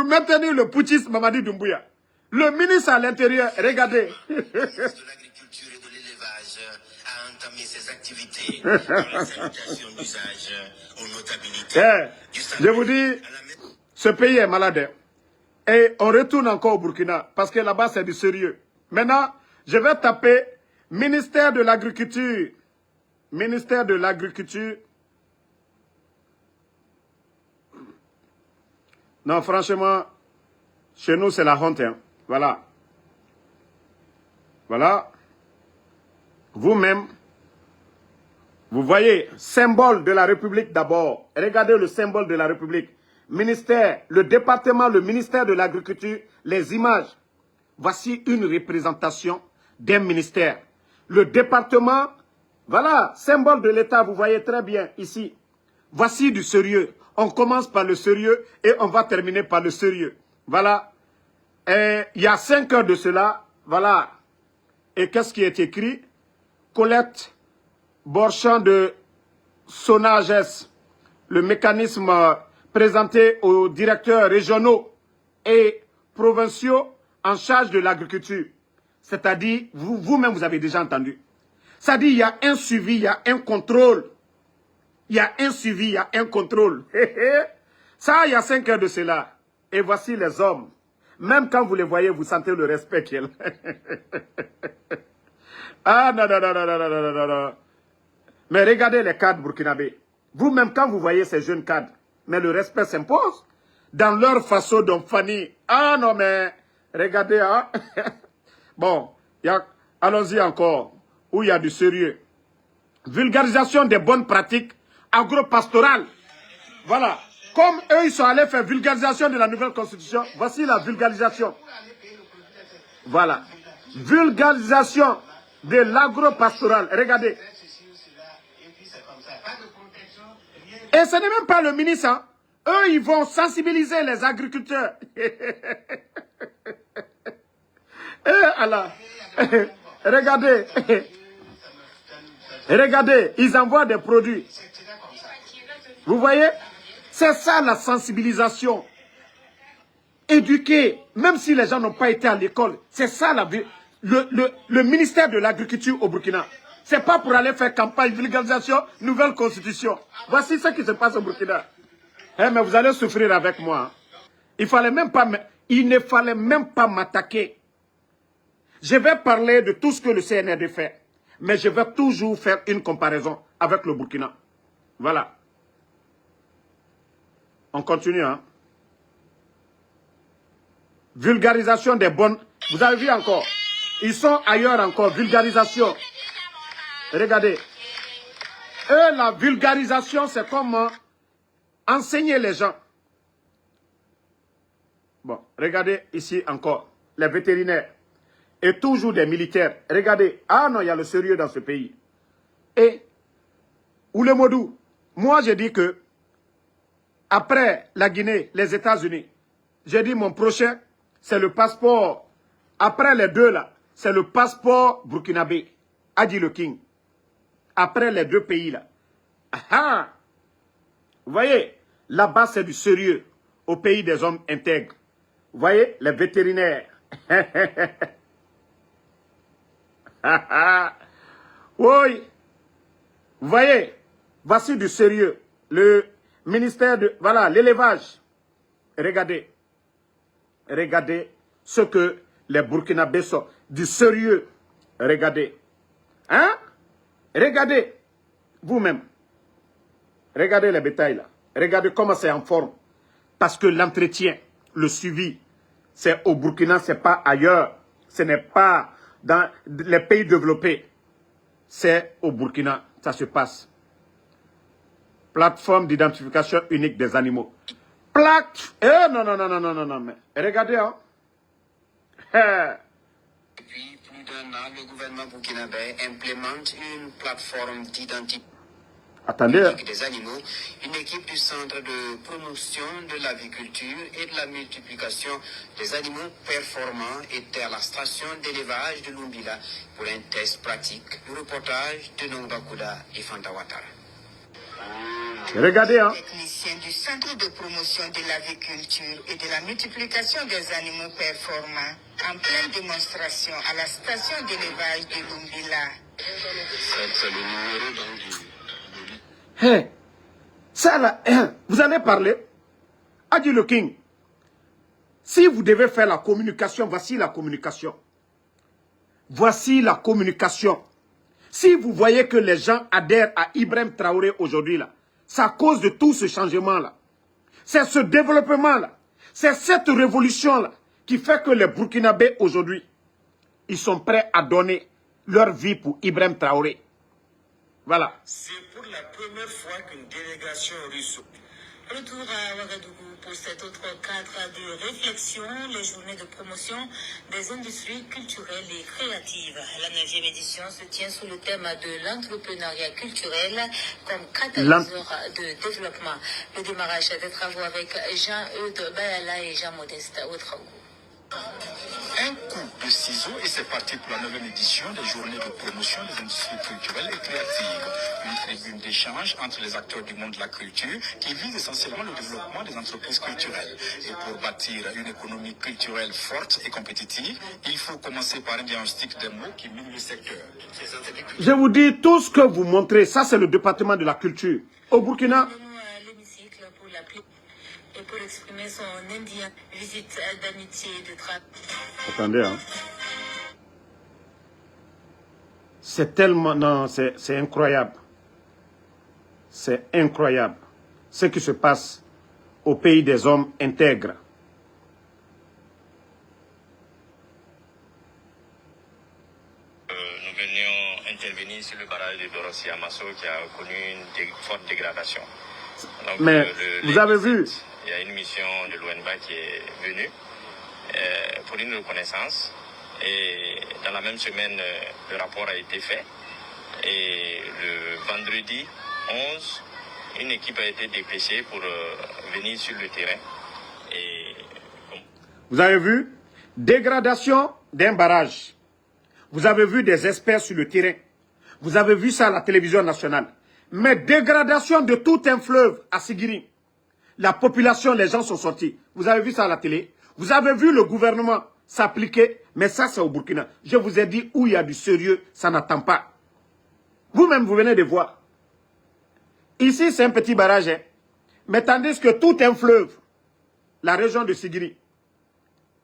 maintenir le putschisme Mamadi Doumbouya. Le ministre à l'intérieur, regardez. Le ministre de l'Agriculture et de l'Élevage a entamé ses activités dans la salutation d'usage aux notabilités. Je vous dis, ce pays est malade. Et on retourne encore au Burkina, parce que là-bas, c'est du sérieux. Maintenant, je vais taper ministère de l'Agriculture. Ministère de l'Agriculture. Non, franchement, chez nous, c'est la honte. Hein. Voilà. Voilà. Vous-même, vous voyez, symbole de la République d'abord. Regardez le symbole de la République. Ministère, le département, le ministère de l'Agriculture, les images. Voici une représentation d'un ministère. Le département, voilà, symbole de l'État, vous voyez très bien ici. Voici du sérieux. On commence par le sérieux et on va terminer par le sérieux. Voilà. Et il y a 5 heures de cela, voilà. Et qu'est-ce qui est écrit? Collecte Borchamp de Sonages, le mécanisme présenté aux directeurs régionaux et provinciaux en charge de l'agriculture. C'est-à-dire, vous-même, vous avez déjà entendu. C'est-à-dire, il y a un suivi, il y a un contrôle. Il y a un suivi, il y a un contrôle. Ça, il y a 5 heures de cela. Et voici les hommes. Même quand vous les voyez, vous sentez le respect qu'il y a. Ah, non, non, non, non, non, non, non, non. Mais regardez les cadres burkinabés. Vous-même, quand vous voyez ces jeunes cadres, mais le respect s'impose. Dans leur façon d'enfanir. Ah non, mais regardez, hein. Bon, allons-y encore, où il y a du sérieux. Vulgarisation des bonnes pratiques agro-pastorales. Voilà. Comme eux, ils sont allés faire vulgarisation de la nouvelle constitution, voici la vulgarisation. Voilà. Vulgarisation de l'agro-pastoral. Regardez. Et ce n'est même pas le ministre, hein. Eux, ils vont sensibiliser les agriculteurs. Allah. Regardez. Regardez, ils envoient des produits. Vous voyez? C'est ça la sensibilisation. Éduquer, même si les gens n'ont pas été à l'école. C'est ça le ministère de l'Agriculture au Burkina. C'est pas pour aller faire campagne, vulgarisation, nouvelle constitution. Voici ce qui se passe au Burkina. Mais vous allez souffrir avec moi. Il ne fallait même pas m'attaquer. Je vais parler de tout ce que le CNRD fait. Mais je vais toujours faire une comparaison avec le Burkina. Voilà. On continue, hein. Vulgarisation des bonnes... Vous avez vu encore. Ils sont ailleurs encore. Vulgarisation. Regardez. Eux, la vulgarisation, c'est comment enseigner les gens. Bon, regardez ici encore. Les vétérinaires. Et toujours des militaires. Regardez. Ah non, il y a le sérieux dans ce pays. Et, Oulemodou, moi j'ai dit que, après la Guinée, les États-Unis, j'ai dit mon prochain, c'est le passeport. Après les deux là, c'est le passeport burkinabé. A dit le King. Après les deux pays là. Ah, vous voyez, là-bas c'est du sérieux. Au pays des hommes intègres. Vous voyez, les vétérinaires. Oui. Vous voyez, voici du sérieux. Le ministère de... Voilà, l'élevage. Regardez. Regardez ce que les Burkinabés sont. Du sérieux. Regardez. Hein? Regardez. Vous-même. Regardez les bétails là. Regardez comment c'est en forme. Parce que l'entretien, le suivi, c'est au Burkina, c'est pas ailleurs. Ce n'est pas dans les pays développés. C'est au Burkina, ça se passe. Plateforme d'identification unique des animaux. Non, non, non, non, non, non, non, mais regardez, hein. Depuis plus d'un an, le gouvernement burkinabé implémente une plateforme d'identification des animaux, une équipe du Centre de promotion de l'aviculture et de la multiplication des animaux performants était à la station d'élevage de Lumbila pour un test pratique. Le reportage de Nongakouda et Fantawatara. Regardez, hein. Technicien du Centre de promotion de l'aviculture et de la multiplication des animaux performants en pleine démonstration à la station d'élevage de Lumbila. C'est le numéro donc Hey, ça là, vous allez parler. A dit le King. Si vous devez faire la communication, voici la communication. Voici la communication. Si vous voyez que les gens adhèrent à Ibrahim Traoré aujourd'hui là, c'est à cause de tout ce changement là. C'est ce développement là. C'est cette révolution là qui fait que les Burkinabés aujourd'hui, ils sont prêts à donner leur vie pour Ibrahim Traoré. Voilà. C'est pour la première fois qu'une délégation russe. Retour à Ouagadougou pour cet autre cadre de réflexion, les journées de promotion des industries culturelles et créatives. La 9e édition se tient sous le thème de l'entrepreneuriat culturel comme catalyseur de développement. Le démarrage des travaux avec Jean-Eudes Bayala et Jean-Modeste Ouedraogo. Un coup de ciseau et c'est parti pour la 9e édition des journées de promotion des industries culturelles et créatives. Une tribune d'échange entre les acteurs du monde de la culture qui vise essentiellement le développement des entreprises culturelles. Et pour bâtir une économie culturelle forte et compétitive, il faut commencer par un diagnostic des maux qui minent le secteur. Je vous dis, tout ce que vous montrez, ça c'est le département de la culture. Au Burkina, et pour exprimer son indien visite d'amitié et de travail. Attendez, hein. C'est tellement... Non, c'est incroyable. C'est incroyable. Ce qui se passe au pays des hommes intègres. Nous venions intervenir sur le barrage de Dorossi Amasso qui a connu une forte dégradation. Donc, mais vous avez vu... Il y a une mission de l'ONBA qui est venue pour une reconnaissance. Et dans la même semaine, le rapport a été fait. Et le vendredi 11, une équipe a été dépêchée pour venir sur le terrain. Et... Vous avez vu? Dégradation d'un barrage. Vous avez vu des experts sur le terrain. Vous avez vu ça à la télévision nationale. Mais dégradation de tout un fleuve à Sigiri. La population, les gens sont sortis. Vous avez vu ça à la télé? Vous avez vu le gouvernement s'appliquer? Mais ça, c'est au Burkina. Je vous ai dit où il y a du sérieux, ça n'attend pas. Vous-même, vous venez de voir. Ici, c'est un petit barrage. Hein. Mais tandis que tout un fleuve, la région de Sigiri,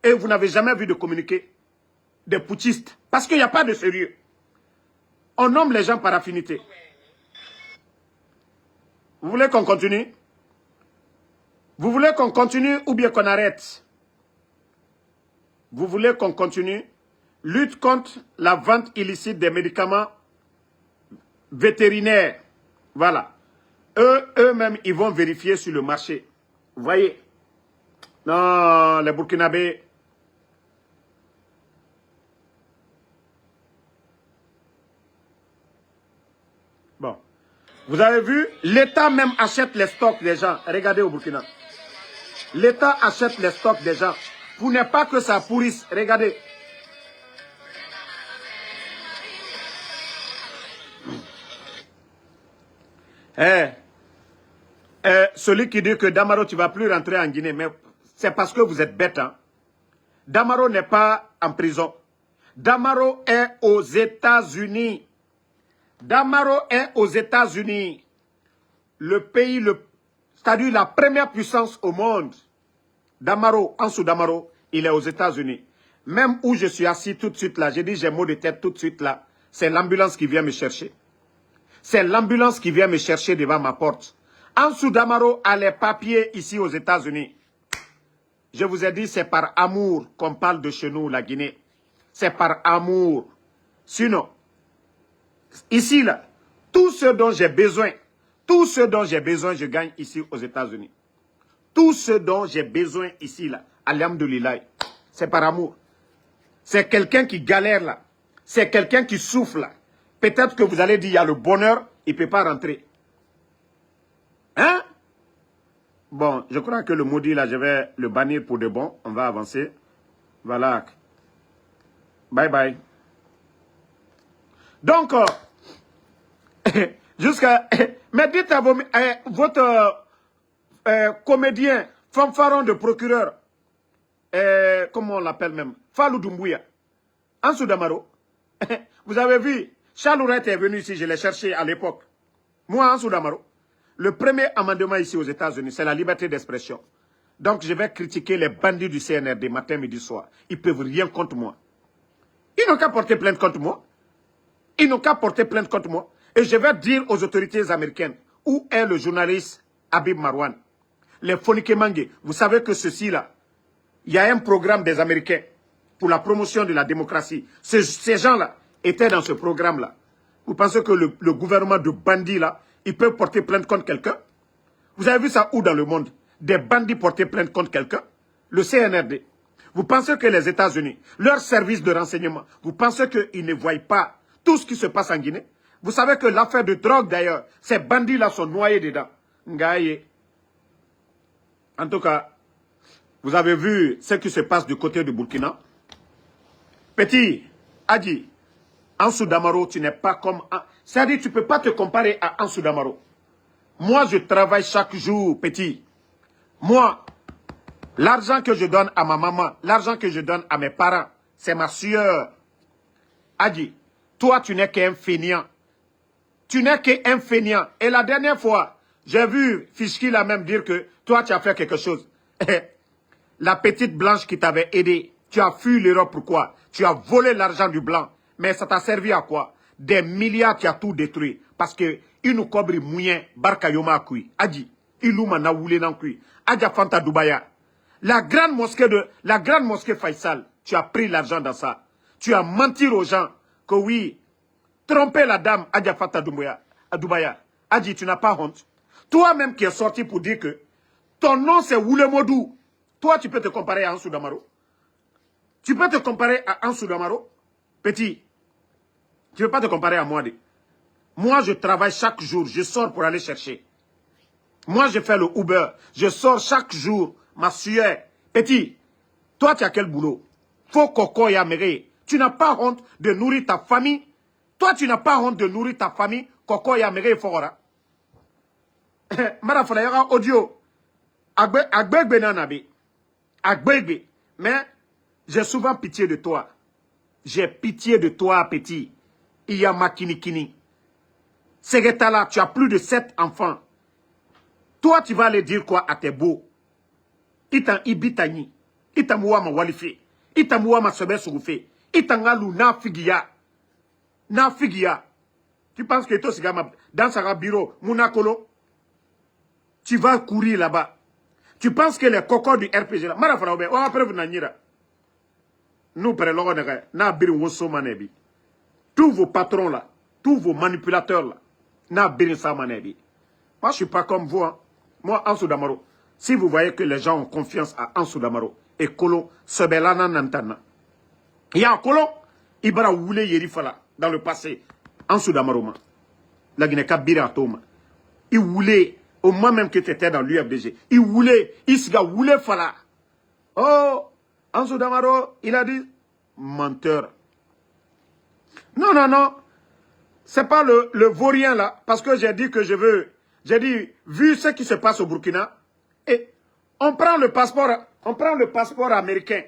et vous n'avez jamais vu de communiqué des putschistes. Parce qu'il n'y a pas de sérieux. On nomme les gens par affinité. Vous voulez qu'on continue? Vous voulez qu'on continue ou bien qu'on arrête? Vous voulez qu'on continue? Lutte contre la vente illicite des médicaments vétérinaires. Voilà. Eux-mêmes, ils vont vérifier sur le marché. Vous voyez? Non, les Burkinabés. Bon. Vous avez vu? L'État même achète les stocks des gens. Regardez au Burkina. L'État achète les stocks des gens. Pour ne pas que ça pourrisse. Regardez. Celui qui dit que Damaro, tu ne vas plus rentrer en Guinée, mais c'est parce que vous êtes bête. Hein? Damaro n'est pas en prison. Damaro est aux États-Unis. Damaro est aux États-Unis. Le pays, c'est-à-dire la première puissance au monde. Damaro, Ansou Damaro, il est aux États-Unis. Même où je suis assis tout de suite là, j'ai dit j'ai mot de tête tout de suite là. C'est l'ambulance qui vient me chercher. C'est l'ambulance qui vient me chercher devant ma porte. Ansou Damaro a les papiers ici aux États-Unis. Je vous ai dit, c'est par amour qu'on parle de chez nous, la Guinée. C'est par amour. Sinon, ici là, tout ce dont j'ai besoin, je gagne ici aux États-Unis. Tout ce dont j'ai besoin ici là, alhamdoulilah, c'est par amour. C'est quelqu'un qui galère là. C'est quelqu'un qui souffle là. Peut-être que vous allez dire, il y a le bonheur, il ne peut pas rentrer. Hein? Bon, je crois que le maudit là, je vais le bannir pour de bon. On va avancer. Voilà. Bye bye. Donc, jusqu'à... Mais dites à votre comédien, fanfaron de procureur, comment on l'appelle même, Fallou Doumbouya, Ansou Damaro, vous avez vu, Charles Ourette est venu ici, je l'ai cherché à l'époque. Moi, Ansou Damaro, le premier amendement ici aux États-Unis, c'est la liberté d'expression. Donc, je vais critiquer les bandits du CNRD matin, midi, soir. Ils ne peuvent rien contre moi. Ils n'ont qu'à porter plainte contre moi. Ils n'ont qu'à porter plainte contre moi. Et je vais dire aux autorités américaines, où est le journaliste Habib Marwan? Les Fonike Mangue, vous savez que ceci-là, il y a un programme des Américains pour la promotion de la démocratie. Ces gens-là étaient dans ce programme-là. Vous pensez que le gouvernement de bandits, là, ils peuvent porter plainte contre quelqu'un? Vous avez vu ça où dans le monde? Des bandits porter plainte contre quelqu'un? Le CNRD. Vous pensez que les États-Unis, leur service de renseignement, vous pensez qu'ils ne voient pas tout ce qui se passe en Guinée? Vous savez que l'affaire de drogue, d'ailleurs, ces bandits-là sont noyés dedans. Ngaye. En tout cas, Vous avez vu ce qui se passe du côté du Burkina? Petit, Adi, Ansou Damaro, tu n'es pas comme... C'est-à-dire, tu ne peux pas te comparer à Ansou Damaro. Moi, je travaille chaque jour, petit. Moi, l'argent que je donne à ma maman, l'argent que je donne à mes parents, c'est ma sueur. Adi, toi, tu n'es qu'un fainéant. Tu n'es qu'un fainéant. Et la dernière fois, j'ai vu Fischki là même dire que toi, tu as fait quelque chose. La petite blanche qui t'avait aidé, tu as fui l'Europe. Pourquoi? Tu as volé l'argent du blanc. Mais ça t'a servi à quoi? Des milliards, tu as tout détruit. Parce que il nous cobri mouyen, barka yoma kui. Adi, iluma na wule nan kui. Adja Fanta Dubaya. La grande mosquée Faisal, tu as pris l'argent dans ça. Tu as menti aux gens que oui, tromper la dame Adja Fanta Dubaya. Adi, tu n'as pas honte. Toi-même qui es sorti pour dire que ton nom c'est Woulemodou. Toi, tu peux te comparer à Ansou Damaro? Tu peux te comparer à Ansou Damaro? Petit, tu ne peux pas te comparer à moi. Moi, je travaille chaque jour. Je sors pour aller chercher. Moi, je fais le Uber. Je sors chaque jour. Ma sueur. Petit, toi, tu as quel boulot? Faut coco ya méré. Tu n'as pas honte de nourrir ta famille? Toi, tu n'as pas honte de nourrir ta famille? Coco ya méré fora. Marafala yara audio. Agbegbe nanabe. Agbegbe. Mais j'ai souvent pitié de toi. J'ai pitié de toi, petit. Iya makinikini. Segetala, tu as plus de 7 enfants. Toi, tu vas aller dire quoi à tes beaux? Itan ibitani. Itan muwa ma walife. Itan muwa ma sebe sugufe. Itan galu na figia. Na figia. Tu penses que toi, dans sa bureau, Mounakolo, tu vas courir là-bas. Tu penses que les cocos du RPG là, Marafalaoube, on va prévenir Nanyira. Nous, tous vos patrons là, tous vos manipulateurs là, moi, je ne suis pas comme vous. Hein. Moi, Ansou Damaro, si vous voyez que les gens ont confiance à Ansou Damaro et Kolo, Sebelana Nantana, il y a un Kolo, Ibara Woulé Yerifala, dans le passé, Ansou Damaro, la Guinée-Cap Biratoma, il voulait, au moment même que tu étais dans l'UFDG, il voulait, Isga voulait Fala. Oh, Ansou Damaro, il a dit, menteur. Non, non, non. C'est pas le vaurien là. Parce que j'ai dit que je veux. J'ai dit, vu ce qui se passe au Burkina, et on prend le passeport américain.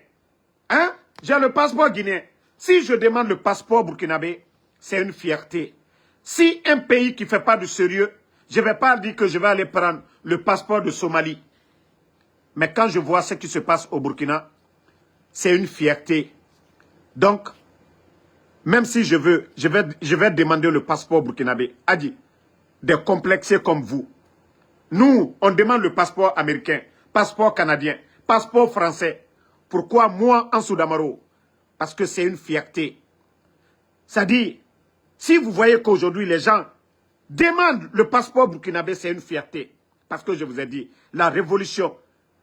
Hein? J'ai le passeport guinéen. Si je demande le passeport burkinabé, c'est une fierté. Si un pays qui ne fait pas du sérieux, je ne vais pas dire que je vais aller prendre le passeport de Somalie. Mais quand je vois ce qui se passe au Burkina, c'est une fierté. Donc, même si je vais demander le passeport burkinabé. Adi, des complexés comme vous. Nous, on demande le passeport américain, passeport canadien, passeport français. Pourquoi moi, Ansou Damaro? Parce que c'est une fierté. C'est-à-dire, si vous voyez qu'aujourd'hui les gens demandent le passeport burkinabé, c'est une fierté. Parce que je vous ai dit, la révolution,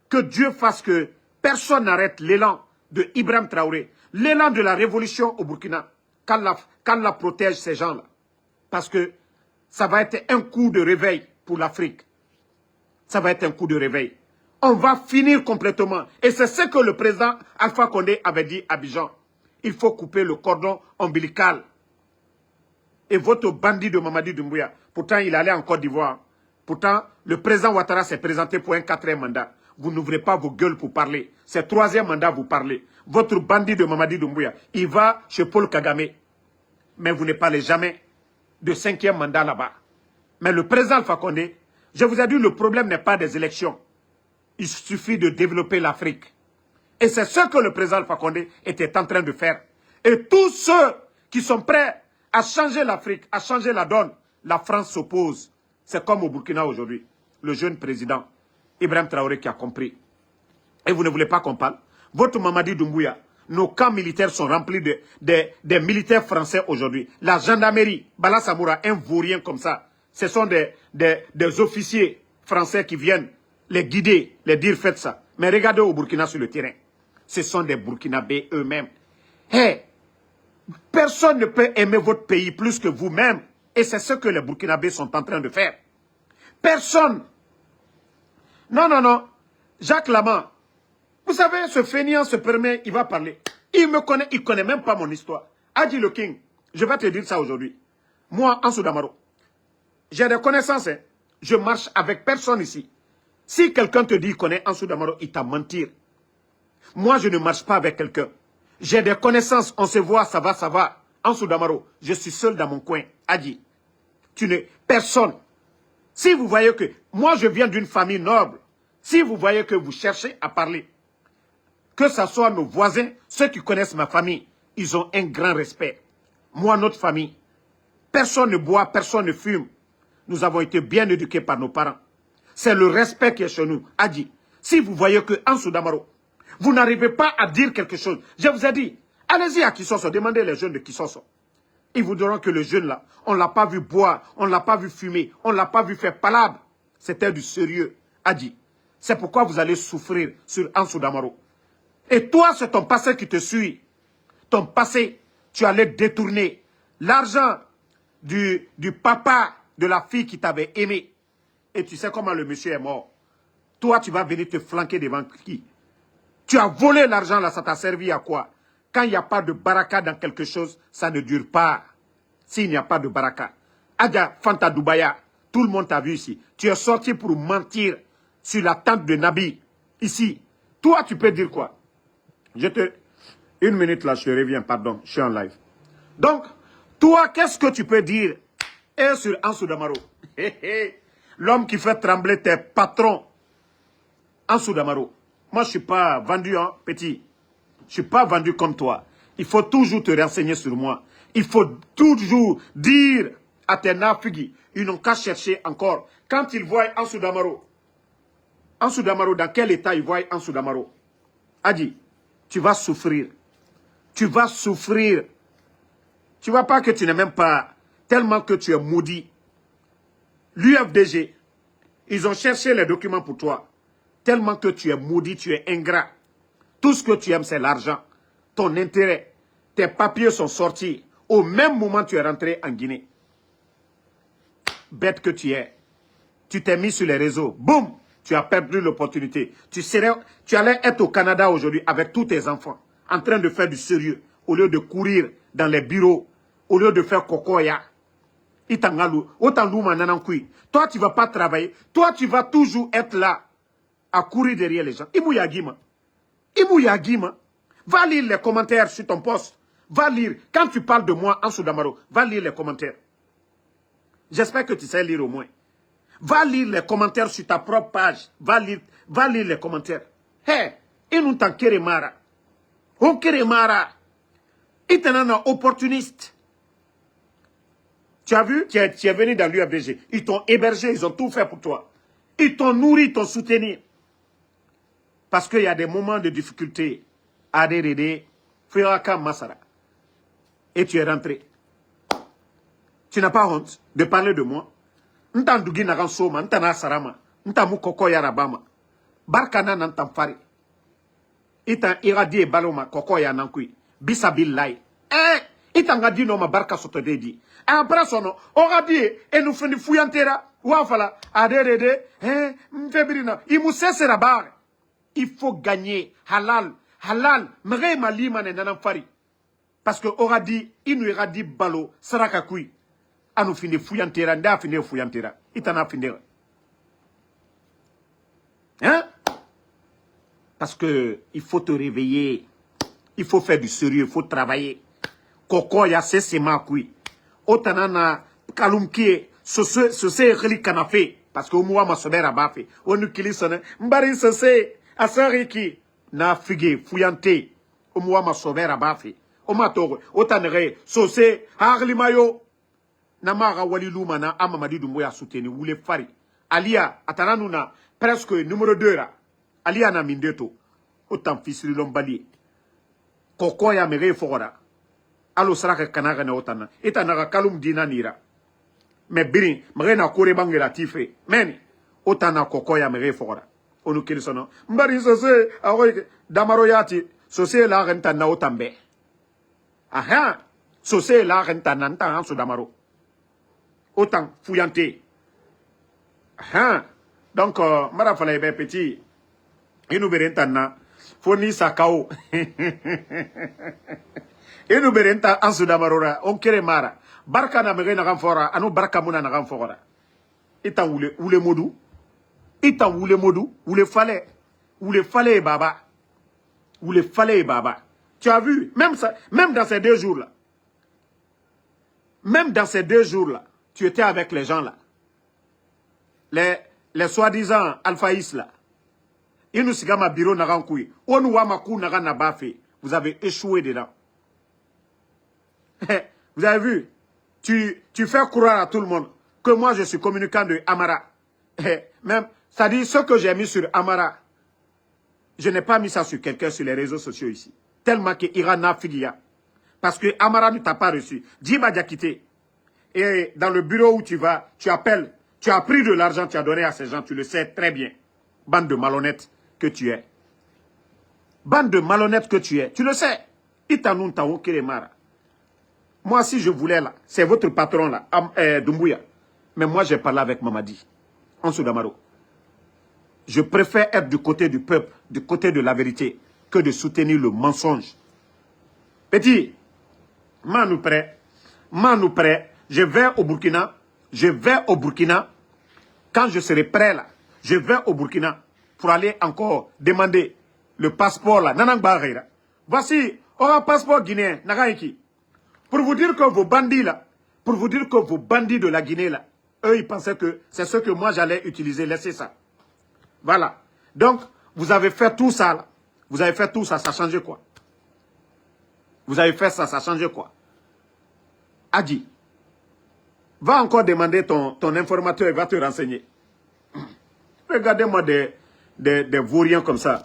que Dieu fasse que personne n'arrête l'élan de Ibrahim Traoré, l'élan de la révolution au Burkina, qu'Allah protège ces gens-là. Parce que ça va être un coup de réveil pour l'Afrique. Ça va être un coup de réveil. On va finir complètement. Et c'est ce que le président Alpha Condé avait dit à Abidjan. Il faut couper le cordon ombilical. Et votre bandit de Mamadi Doumbouya, pourtant il allait en Côte d'Ivoire. Pourtant, le président Ouattara s'est présenté pour un 4e mandat. Vous n'ouvrez pas vos gueules pour parler. C'est 3e mandat, vous parlez. Votre bandit de Mamadi Doumbouya, il va chez Paul Kagame. Mais vous ne parlez jamais de 5e mandat là-bas. Mais le président Alpha Condé, je vous ai dit, le problème n'est pas des élections. Il suffit de développer l'Afrique. Et c'est ce que le président Alpha Condé était en train de faire. Et tous ceux qui sont prêts à changer l'Afrique, à changer la donne, la France s'oppose. C'est comme au Burkina aujourd'hui. Le jeune président Ibrahim Traoré qui a compris. Et vous ne voulez pas qu'on parle? Votre Mamadi Doumbouya, nos camps militaires sont remplis des militaires français aujourd'hui. La gendarmerie, Bala Samoura, un vaurien comme ça, ce sont des officiers français qui viennent les guider, les dire faites ça. Mais regardez au Burkina sur le terrain. Ce sont des Burkinabés eux-mêmes. Hey, personne ne peut aimer votre pays plus que vous-même. Et c'est ce que les Burkinabés sont en train de faire. Personne. Non, non, non. Jacques Laman, Vous savez, ce fainéant se permet, il va parler. Il me connaît, il connaît même pas mon histoire. Adi le King, je vais te dire ça aujourd'hui. Moi, Ansou Damaro, j'ai des connaissances. Hein. Je marche avec personne ici. Si quelqu'un te dit qu'il connaît Ansou Damaro, il t'a menti. Moi, je ne marche pas avec quelqu'un. J'ai des connaissances, on se voit, ça va, ça va. Ansou Damaro, je suis seul dans mon coin. Adi, tu n'es personne. Si vous voyez que, moi je viens d'une famille noble, si vous voyez que vous cherchez à parler, que ce soit nos voisins, ceux qui connaissent ma famille, ils ont un grand respect. Moi, notre famille, personne ne boit, personne ne fume. Nous avons été bien éduqués par nos parents. C'est le respect qui est chez nous. Adi, si vous voyez que Ansou Damaro, vous n'arrivez pas à dire quelque chose, je vous ai dit, allez-y à Kisoso, demandez les jeunes de Kisoso. Ils vous diront que le jeune là, on ne l'a pas vu boire, on ne l'a pas vu fumer, on ne l'a pas vu faire palabre. C'était du sérieux. Adi, c'est pourquoi vous allez souffrir sur Ansou Damaro. Et toi, c'est ton passé qui te suit. Ton passé, tu allais détourner l'argent du papa de la fille qui t'avait aimé. Et tu sais comment le monsieur est mort. Toi, tu vas venir te flanquer devant qui? Tu as volé l'argent là, ça t'a servi à quoi? Quand il n'y a pas de baraka dans quelque chose, ça ne dure pas. S'il n'y a pas de baraka. Adja Fanta Doubaya, tout le monde t'a vu ici. Tu es sorti pour mentir sur la tente de Nabi. Ici. Toi, tu peux dire quoi? Une minute là, je te reviens, pardon, je suis en live. Donc, toi, qu'est-ce que tu peux dire? Et sur Ansou Damaro. L'homme qui fait trembler tes patrons. Ansou Damaro. Moi, je ne suis pas vendu, hein, petit. Je ne suis pas vendu comme toi. Il faut toujours te renseigner sur moi. Il faut toujours dire à tes nafigis, ils n'ont qu'à chercher encore. Quand ils voient Ansou Damaro, dans quel état ils voient Ansou Damaro? Adi, tu vas souffrir. Tu vas souffrir. Tu ne vois pas que tu n'es même pas, tellement que tu es maudit. L'UFDG, ils ont cherché les documents pour toi. Tellement que tu es maudit, tu es ingrat. Tout ce que tu aimes, c'est l'argent. Ton intérêt. Tes papiers sont sortis. Au même moment, tu es rentré en Guinée. Bête que tu es. Tu t'es mis sur les réseaux. Boum! Tu as perdu l'opportunité. Tu allais être au Canada aujourd'hui avec tous tes enfants. En train de faire du sérieux. Au lieu de courir dans les bureaux. Au lieu de faire kokoya. Toi, tu ne vas pas travailler. Toi, tu vas toujours être là. À courir derrière les gens. Ibou Yagima. Va lire les commentaires sur ton poste. Va lire. Quand tu parles de moi, Ansou Damaro, va lire les commentaires. J'espère que tu sais lire au moins. Va lire les commentaires sur ta propre page. Va lire les commentaires. Hé, il nous t'en keremara. On keremara. Il t'en a un opportuniste. Tu as vu? Tu es venu dans l'UFDG. Ils t'ont hébergé, ils ont tout fait pour toi. Ils t'ont nourri, ils t'ont soutenu. Parce qu'il y a des moments de difficulté. Adéré, Firaka Masara. Et tu es rentré. Tu n'as pas honte de parler de moi. N'tandougi nagan soma, n'tana sarama, n'tamu koko yarabama. Barkana n'antamfari. Itan iradi e baloma koko ya nankui. Bisabillahi. Itan gadi no ma barka soto dedi. Après sono, oradi e nous fendi fuyantera. Wafala, adéré, mfebrina. Imu sesera bar. Il faut gagner. Halal. Halal. Mre malima ne nanamfari. Parce que oradi, inu iradi balo, saraka kui. Anu finde fuyantera, nda finde fuyantera. Itana finde. Hein? Parce que il faut te réveiller. Il faut faire du sérieux, il faut travailler. Koko ya sese makui. Otanana kalumkie, sose reli kanafe. Parce que omuwa masobera bafe. Onu kilisone. Mbari sose, asariki. Na fige, fuyante. Omuwa masobera bafe. Omatore, otanere, sose, harlimayo. Namara waliluma na Amamadi Doumbouya soutenu ou les fari. Alia, atananuna, presque numéro 2 là. Alia na mindeto. Autant fils de l'ombali. Koko ya mere fora. Alo saraka kanaga na otana. Etanaga kalum dina nira. Mais birin, mrena kore bangela tife. Meni, otana koko ya mere fora. Onu kilisono. Mbari sose, awoy, damaro yati. Sose la renta na otambe. Aha, sose la renta nanta hanso damaro. Autant fouillanté. Donc, Marafala est petit. Et nous verrons maintenant. Foni Sakao. Et nous berenta en Sudamarora, on kere mara. Barka na mege na gamfora, anu barka muna na gamfora. Ita oule modou. Ita oule modou, oule fallait baba. Oule fallait baba. Tu as vu, même dans ces 2 jours-là. Même dans ces 2 jours-là, tu étais avec les gens là. Les soi-disant alphaïs là. Ils nous sigama bureau narankoui. Onu wamakou naran nabafe. Vous avez échoué dedans. Vous avez vu? Tu fais croire à tout le monde que moi je suis communicant de Amara. Même, c'est-à-dire ce que j'ai mis sur Amara, je n'ai pas mis ça sur quelqu'un sur les réseaux sociaux ici. Tellement que Irana Figia. Parce que Amara ne t'a pas reçu. Djiba Diakité. Et dans le bureau où tu vas, tu appelles, tu as pris de l'argent, tu as donné à ces gens, tu le sais très bien. Bande de malhonnêtes que tu es. Bande de malhonnêtes que tu es. Tu le sais. Itanoun Tawo Kiremara. Moi, si je voulais là, c'est votre patron là, Doumbouya. Mais moi, j'ai parlé avec Mamadi, en Soudamaro. Je préfère être du côté du peuple, du côté de la vérité, que de soutenir le mensonge. Petit, nous prêt, je vais au Burkina, quand je serai prêt là, je vais au Burkina pour aller encore demander le passeport là, voici, un passeport guinéen, Nagaiki. Pour vous dire que vos bandits là, de la Guinée là, eux ils pensaient que c'est ce que moi j'allais utiliser, laissez ça. Voilà. Donc, vous avez fait tout ça là. Vous avez fait tout ça, ça a changé quoi? Vous avez fait ça, ça a changé quoi? Adi, va encore demander ton informateur, il va te renseigner. Regardez-moi des vauriens comme ça.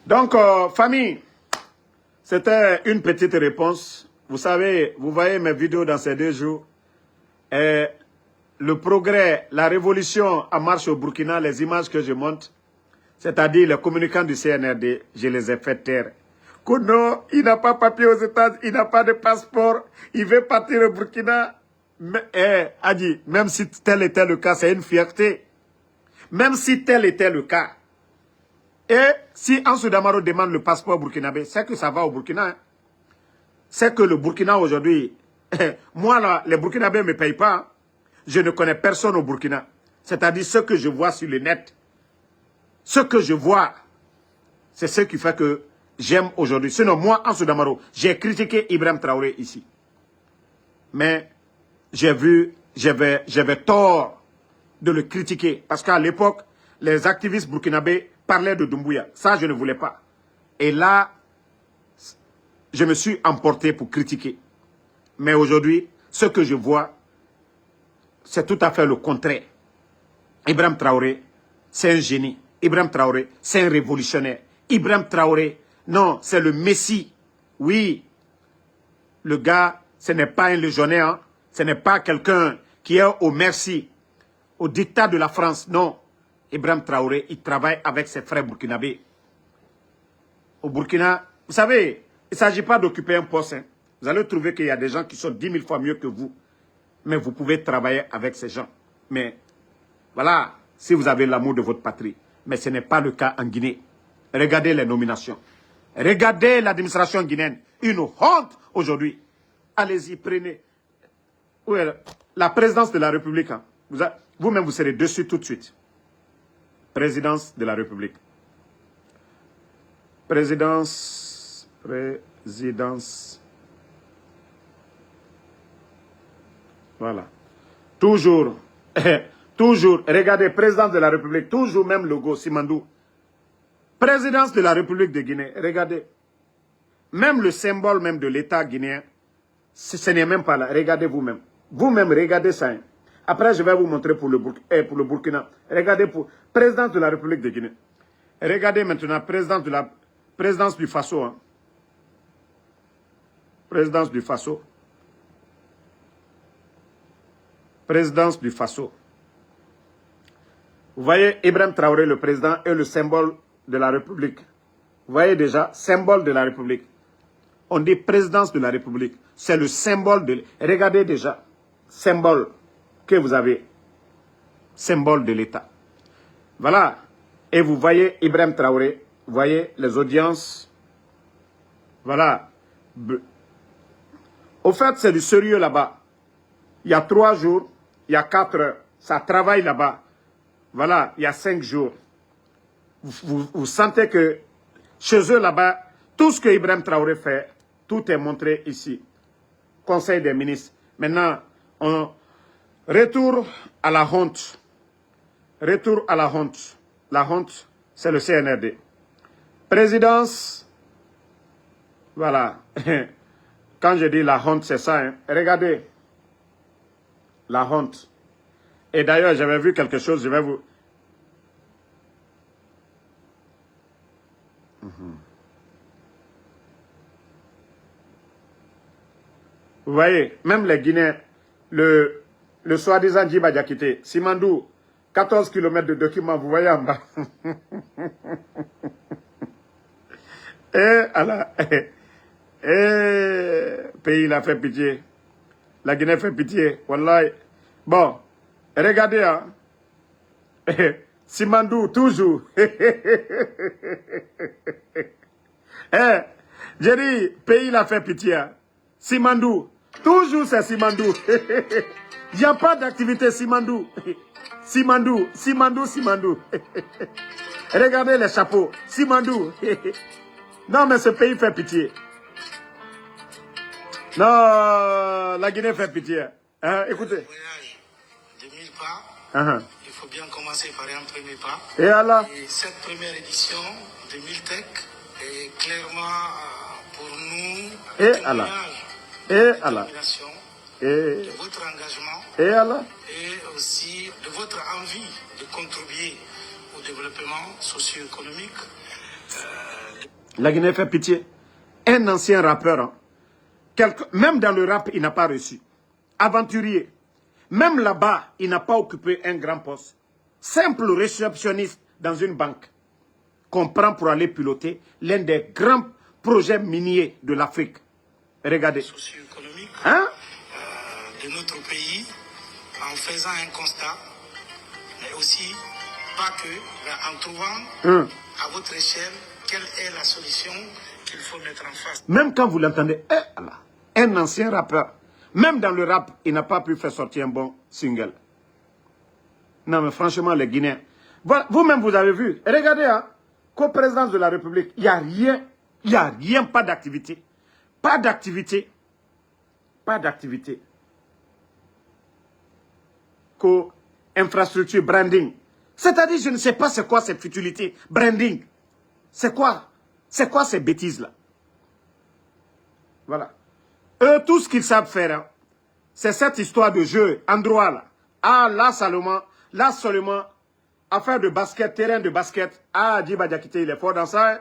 Donc, famille, c'était une petite réponse. Vous savez, vous voyez mes vidéos dans ces 2 jours. Et le progrès, la révolution en marche au Burkina, les images que je montre, c'est-à-dire les communicants du CNRD, je les ai fait taire. Kono, il n'a pas papier aux États-Unis, il n'a pas de passeport, il veut partir au Burkina. Mais, Adi, même si tel était le cas, c'est une fierté. Même si tel était le cas. Et si Ansou Damaro demande le passeport burkinabé, c'est que ça va au Burkina. Hein. C'est que le Burkina aujourd'hui, moi là, les Burkinabés ne me payent pas. Hein. Je ne connais personne au Burkina. C'est-à-dire ce que je vois sur le net. Ce que je vois, c'est ce qui fait que j'aime aujourd'hui. Sinon, moi, Ansou Damaro, j'ai critiqué Ibrahim Traoré ici. Mais j'avais tort de le critiquer. Parce qu'à l'époque, les activistes burkinabés parlaient de Doumbouya. Ça, je ne voulais pas. Et là, je me suis emporté pour critiquer. Mais aujourd'hui, ce que je vois, c'est tout à fait le contraire. Ibrahim Traoré, c'est un génie. Ibrahim Traoré, c'est un révolutionnaire. Ibrahim Traoré, non, c'est le Messie. Oui, le gars, ce n'est pas un légionnaire. Hein. Ce n'est pas quelqu'un qui est au merci, au dictat de la France. Non. Ibrahim Traoré, il travaille avec ses frères burkinabés. Au Burkina, vous savez, il ne s'agit pas d'occuper un poste. Hein. Vous allez trouver qu'il y a des gens qui sont 10 000 fois mieux que vous. Mais vous pouvez travailler avec ces gens. Mais voilà, si vous avez l'amour de votre patrie. Mais ce n'est pas le cas en Guinée. Regardez les nominations. Regardez l'administration guinéenne. Une honte aujourd'hui. Allez-y, prenez. Où est la présidence de la République? Hein. Vous-même, vous serez dessus tout de suite. Présidence de la République. Présidence. Voilà. Toujours. Toujours. Regardez, présidence de la République. Toujours même logo, Simandou. Présidence de la République de Guinée. Regardez. Même le symbole même de l'État guinéen, ce n'est même pas là. Regardez vous-même. Vous-même, regardez ça. Hein. Après, je vais vous montrer pour le Burkina. Regardez pour présidence de la République de Guinée. Regardez maintenant, présidence du Faso. Hein. Présidence du Faso. Présidence du Faso. Vous voyez Ibrahim Traoré, le président, est le symbole de la République. Vous voyez déjà, symbole de la République. On dit présidence de la République. C'est le symbole de... Regardez déjà, symbole. que vous avez. Symbole de l'État. Voilà. Et vous voyez Ibrahim Traoré, vous voyez les audiences. Voilà. Au fait, c'est du sérieux là-bas. Il y a 3 jours, il y a 4 heures. Ça travaille là-bas. Voilà, il y a 5 jours. Vous sentez que chez eux là-bas, tout ce que Ibrahim Traoré fait, tout est montré ici. Conseil des ministres. Maintenant, on retourne à la honte. Retour à la honte. La honte, c'est le CNRD. Présidence, voilà. Quand je dis la honte, c'est ça. Hein. Regardez. La honte. Et d'ailleurs, j'avais vu quelque chose, je vais vous... Vous voyez, même les Guinéens, le soi-disant Djiba Diakité, Simandou, 14 km de documents, vous voyez en bas. Pays, il a fait pitié. La Guinée fait pitié. Wallahi. Bon, regardez, hein. Simandou, toujours. J'ai dit, pays, il a fait pitié. Hein. Simandou, toujours c'est Simandou. Il n'y a pas d'activité Simandou. Simandou, Simandou, Simandou. Regardez les chapeaux. Simandou. Non, mais ce pays fait pitié. Non, la Guinée fait pitié. Hein, écoutez. De 1000 pas, il faut bien commencer par un premier pas. Et alors? Et cette première édition de 1000 Tech est clairement pour nous et alors? Et alors? De votre engagement. Et alors? Et aussi de votre envie de contribuer au développement socio-économique. La Guinée fait pitié. Un ancien rappeur, hein. Même dans le rap, il n'a pas reçu. Aventurier. Même là-bas, il n'a pas occupé un grand poste. Simple réceptionniste dans une banque qu'on prend pour aller piloter l'un des grands projets miniers de l'Afrique. Regardez. Socio-économique hein? De notre pays en faisant un constat, mais aussi pas que, mais en trouvant à votre échelle quelle est la solution qu'il faut mettre en face. Même quand vous l'entendez, un ancien rappeur, même dans le rap, il n'a pas pu faire sortir un bon single. Non, mais franchement, les Guinéens, vous-même, vous avez vu, regardez, hein, qu'au présidence de la République, il n'y a rien, pas d'activité. Pas d'activité. Pas d'activité. Infrastructure, branding. C'est-à-dire, je ne sais pas c'est quoi cette futilité. Branding. C'est quoi ces bêtises-là? Voilà. Eux, tout ce qu'ils savent faire, hein, c'est cette histoire de jeu, endroit là. Ah, là seulement, affaire de basket, terrain de basket. Ah, Djiba Diakité, il est fort dans ça. Hein.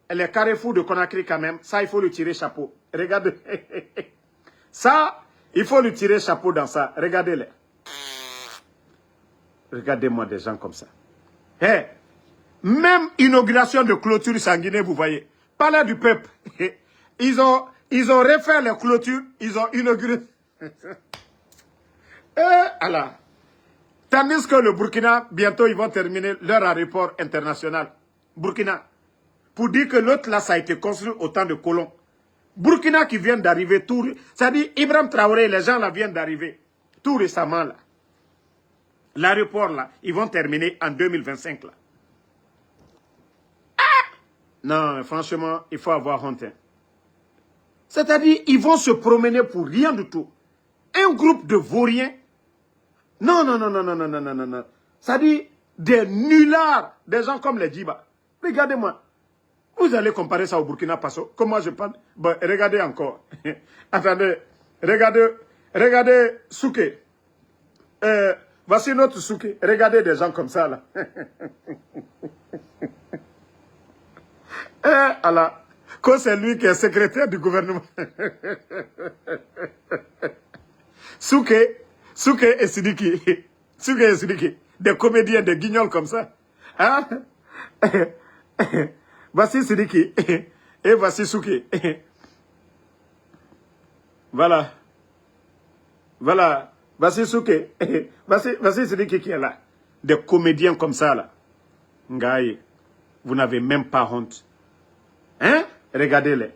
Elle est carrefour de Conakry quand même. Ça, il faut lui tirer chapeau. Regardez. Ça, il faut lui tirer chapeau dans ça. Regardez-les. Regardez-moi des gens comme ça. Hey, même inauguration de clôture sanguinée, vous voyez. Palais du peuple. Ils ont refait les clôtures. Ils ont inauguré. Alors. Tandis que le Burkina, bientôt, ils vont terminer leur aéroport international. Burkina. Pour dire que l'autre, là, ça a été construit au temps de colons. Burkina qui vient d'arriver tout... C'est-à-dire, Ibrahim Traoré, les gens là viennent d'arriver tout récemment, là. L'aéroport, là, ils vont terminer en 2025, là. Ah! Non, franchement, il faut avoir honte. Hein. C'est-à-dire, ils vont se promener pour rien du tout. Un groupe de vauriens. Non. C'est-à-dire, des nullards, des gens comme les Djiba. Regardez-moi. Vous allez comparer ça au Burkina Faso. Comment je parle? Bon, regardez encore. Attendez. Regardez Souké. Voici notre Souké. Regardez des gens comme ça, là. Allah. Quand c'est lui qui est secrétaire du gouvernement. Souké et Sidiki. Souké et Sidiki. Des comédiens, des guignols comme ça. Hein? Voici Sidiki. Et voici Souké. Voilà. Voici Souké. Voici celui qui est là. Des comédiens comme ça, là. Ngaï, vous n'avez même pas honte. Hein? Regardez-les.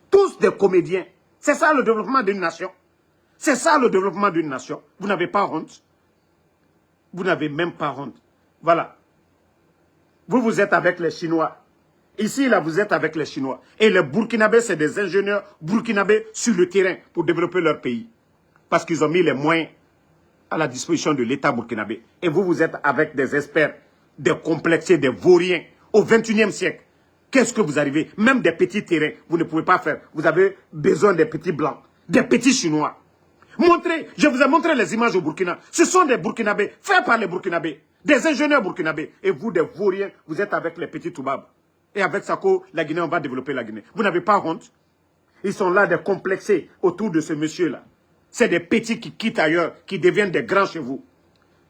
Tous des comédiens. C'est ça le développement d'une nation. C'est ça le développement d'une nation. Vous n'avez pas honte. Vous n'avez même pas honte. Voilà. Vous êtes avec les Chinois. Ici, là, vous êtes avec les Chinois. Et les Burkinabés, c'est des ingénieurs burkinabés sur le terrain pour développer leur pays. Parce qu'ils ont mis les moyens à la disposition de l'État burkinabé. Et vous êtes avec des experts, des complexés, des vauriens au XXIe siècle. Qu'est-ce que vous arrivez? Même des petits terrains, vous ne pouvez pas faire. Vous avez besoin des petits blancs, des petits Chinois. Montrez, je vous ai montré les images au Burkina. Ce sont des Burkinabés, faits par les Burkinabés, des ingénieurs burkinabés. Et vous, des vauriens, vous êtes avec les petits Toubab. Et avec Sako, la Guinée, on va développer la Guinée. Vous n'avez pas honte? Ils sont là, des complexés autour de ce monsieur-là. C'est des petits qui quittent ailleurs, qui deviennent des grands chez vous.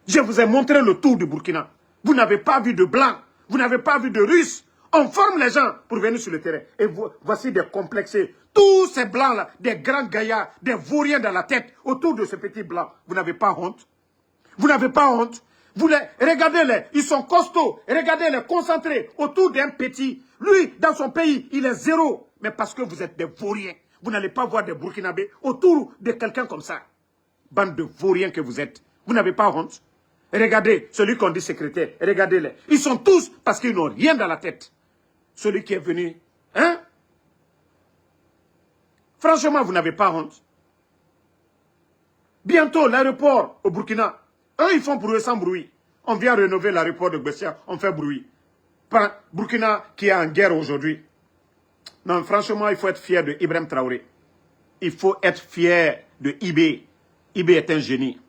Je vous ai montré le tour du Burkina. Vous n'avez pas vu de blancs, vous n'avez pas vu de Russes. On forme les gens pour venir sur le terrain. Et voici des complexés. Tous ces blancs-là, des grands gaillards, des vauriens dans la tête, autour de ce petit blanc. Vous n'avez pas honte? Vous n'avez pas honte? Regardez-les, ils sont costauds. Regardez-les, concentrés autour d'un petit. Lui, dans son pays, il est zéro. Mais parce que vous êtes des vauriens, vous n'allez pas voir des Burkinabés autour de quelqu'un comme ça. Bande de vauriens que vous êtes. Vous n'avez pas honte? Regardez, celui qu'on dit secrétaire, regardez-les. Ils sont tous parce qu'ils n'ont rien dans la tête. Celui qui est venu, hein? Franchement, vous n'avez pas honte. Bientôt, l'aéroport au Burkina, eux, ils font bruit sans bruit. On vient rénover l'aéroport de Bessia, on fait bruit. Burkina qui est en guerre aujourd'hui. Non, franchement, il faut être fier de Ibrahim Traoré. Il faut être fier de Ibé. Ibé est un génie.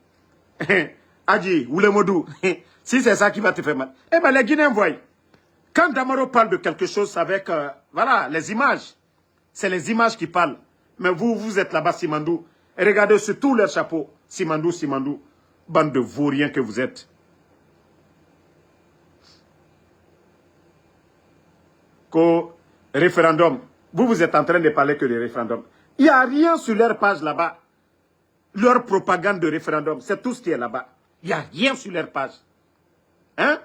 Adji, Oulemodou, si c'est ça qui va te faire mal. Eh bien, les Guinéens voient. Quand Damaro parle de quelque chose avec, voilà, les images. C'est les images qui parlent. Mais vous êtes là-bas, Simandou. Et regardez sur tous leurs chapeaux. Simandou, Simandou. Bande de vauriens que vous êtes. Référendum. Vous êtes en train de parler que de référendum. Il n'y a rien sur leur page là-bas. Leur propagande de référendum, c'est tout ce qui est là-bas. Il n'y a rien sur leur page. Hein?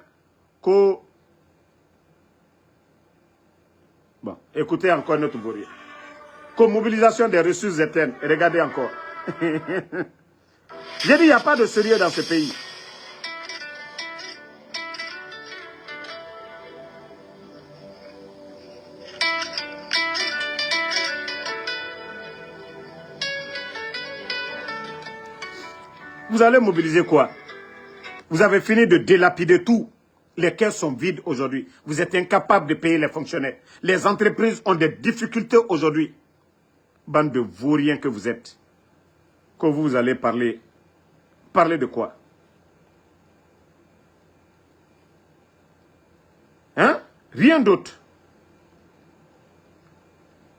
Bon, écoutez encore notre vaurien. Mobilisation des ressources éternelles. Regardez encore. J'ai dit, il n'y a pas de sérieux dans ce pays. Vous allez mobiliser quoi? Vous avez fini de délapider tout. Les caisses sont vides aujourd'hui. Vous êtes incapable de payer les fonctionnaires. Les entreprises ont des difficultés aujourd'hui. Bande de vauriens que vous êtes. Que vous allez parler. Parler de quoi? Hein? Rien d'autre.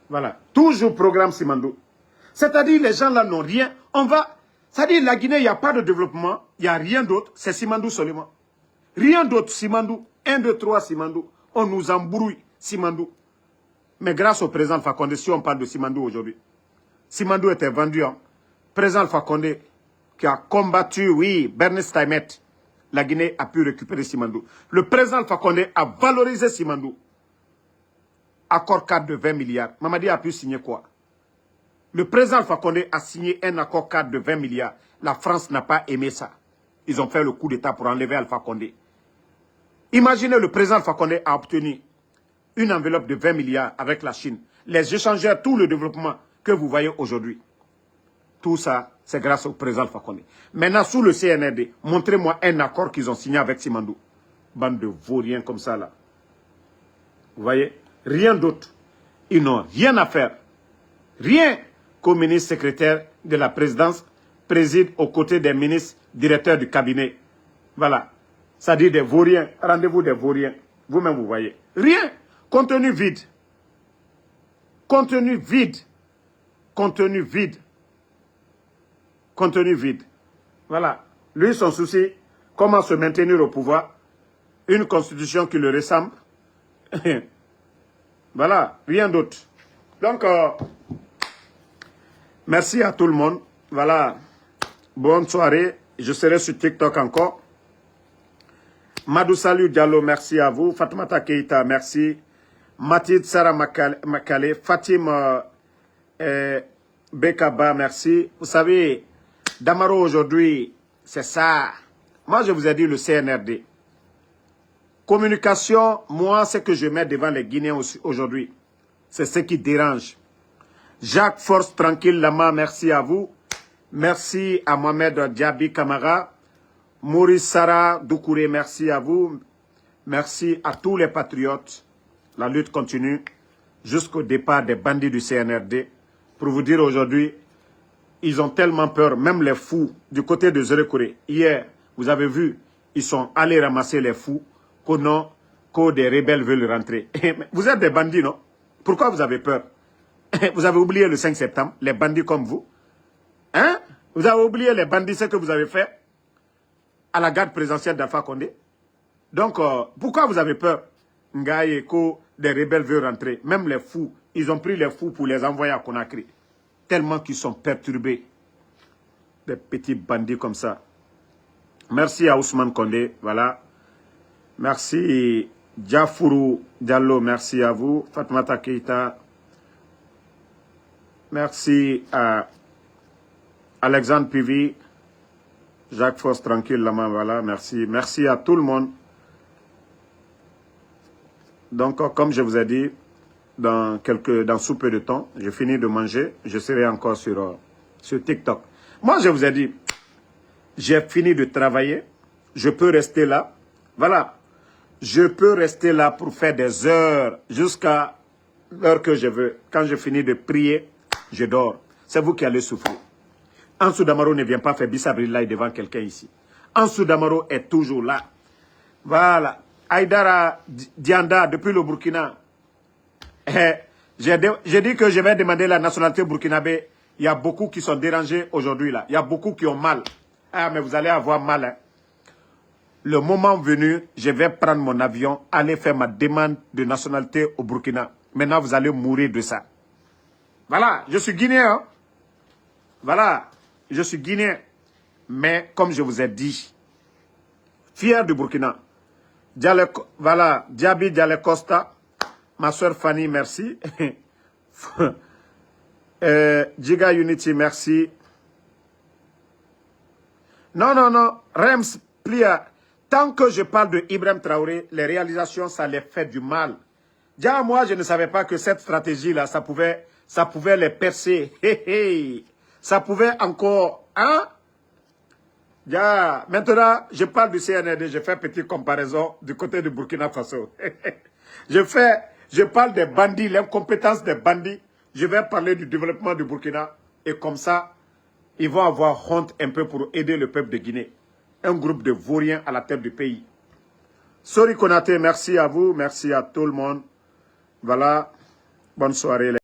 Voilà. Toujours programme Simandou. C'est-à-dire les gens là n'ont rien. C'est-à-dire la Guinée, il n'y a pas de développement. Il n'y a rien d'autre. C'est Simandou seulement. Rien d'autre, Simandou. 1, 2, 3, Simandou. On nous embrouille, Simandou. Mais grâce au président Alpha Condé, si on parle de Simandou aujourd'hui, Simandou était vendu. Président Alpha Condé, qui a combattu, oui, Bernice Taimet, la Guinée a pu récupérer Simandou. Le président Alpha Condé a valorisé Simandou. Accord cadre de 20 milliards. Mamadi a pu signer quoi? Le président Alpha Condé a signé un accord cadre de 20 milliards. La France n'a pas aimé ça. Ils ont fait le coup d'État pour enlever Alpha Condé. Imaginez, le président Alpha Condé a obtenu une enveloppe de 20 milliards avec la Chine. Les échangeurs, tout le développement que vous voyez aujourd'hui. Tout ça, c'est grâce au président Alpha Condé. Maintenant, sous le CNRD, montrez-moi un accord qu'ils ont signé avec Simandou. Bande de vauriens comme ça, là. Vous voyez? Rien d'autre. Ils n'ont rien à faire. Rien qu'au ministre secrétaire de la présidence préside aux côtés des ministres directeurs du cabinet. Voilà. Ça dit des vauriens. Rendez-vous des vauriens. Vous-même, vous voyez. Rien. Contenu vide. Contenu vide. Contenu vide. Contenu vide. Voilà. Lui, son souci, comment se maintenir au pouvoir. Une constitution qui le ressemble. Voilà. Rien d'autre. Donc, merci à tout le monde. Voilà. Bonne soirée. Je serai sur TikTok encore. Madou Salou Diallo, merci à vous. Fatoumata Keita, merci. Mathilde Sarah Makale, Fatim Bekaba, merci. Vous savez, Damaro aujourd'hui, c'est ça. Moi, je vous ai dit le CNRD. Communication, moi, c'est que je mets devant les Guinéens aujourd'hui. C'est ce qui dérange. Jacques Force Tranquille Lama, merci à vous. Merci à Mohamed Diaby Kamara. Maurice Sarah Doukouré, merci à vous. Merci à tous les patriotes. La lutte continue jusqu'au départ des bandits du CNRD. Pour vous dire aujourd'hui, ils ont tellement peur, même les fous du côté de Zérekouré. Hier, vous avez vu, ils sont allés ramasser les fous que des rebelles veulent rentrer. Vous êtes des bandits, non? Pourquoi vous avez peur? Vous avez oublié le 5 septembre, les bandits comme vous? Hein? Vous avez oublié les bandits, ce que vous avez fait à la garde présidentielle d'Alpha Condé? Donc, pourquoi vous avez peur? Ngaye, des rebelles veulent rentrer. Même les fous, ils ont pris les fous pour les envoyer à Conakry. Tellement qu'ils sont perturbés. Des petits bandits comme ça. Merci à Ousmane Condé, voilà. Merci Diafourou Diallo, merci à vous. Fatoumata Keita. Merci à Alexandre Pivi. Jacques Fosse Tranquille, là-bas, voilà, merci. Merci à tout le monde. Donc, comme je vous ai dit, dans sous peu de temps, j'ai fini de manger, je serai encore sur TikTok. Moi, je vous ai dit, j'ai fini de travailler, je peux rester là. Voilà, je peux rester là pour faire des heures jusqu'à l'heure que je veux. Quand je finis de prier, je dors. C'est vous qui allez souffrir. Ansou Damaro ne vient pas faire Bissabrillahi devant quelqu'un ici. Ansou Damaro est toujours là. Voilà. Aïdara Dianda, depuis le Burkina. J'ai dit que je vais demander la nationalité burkinabé. Il y a beaucoup qui sont dérangés aujourd'hui là. Il y a beaucoup qui ont mal. Ah, mais vous allez avoir mal. Hein. Le moment venu, je vais prendre mon avion, aller faire ma demande de nationalité au Burkina. Maintenant, vous allez mourir de ça. Voilà, je suis guinéen. Hein. Voilà, je suis guinéen. Mais comme je vous ai dit, fier du Burkina. Voilà, Diaby Dialé Costa, ma soeur Fanny, merci. Giga Unity, merci. Non, Rems, Plia, tant que je parle de Ibrahim Traoré, les réalisations, ça les fait du mal. Déjà, moi, je ne savais pas que cette stratégie-là, ça pouvait les percer. Ça pouvait encore, hein? Maintenant, je parle du CNRD, je fais une petite comparaison du côté du Burkina Faso. Je parle des bandits, l'incompétence des bandits. Je vais parler du développement du Burkina. Et comme ça, ils vont avoir honte un peu pour aider le peuple de Guinée. Un groupe de vauriens à la tête du pays. Sori Konaté, merci à vous, merci à tout le monde. Voilà, bonne soirée.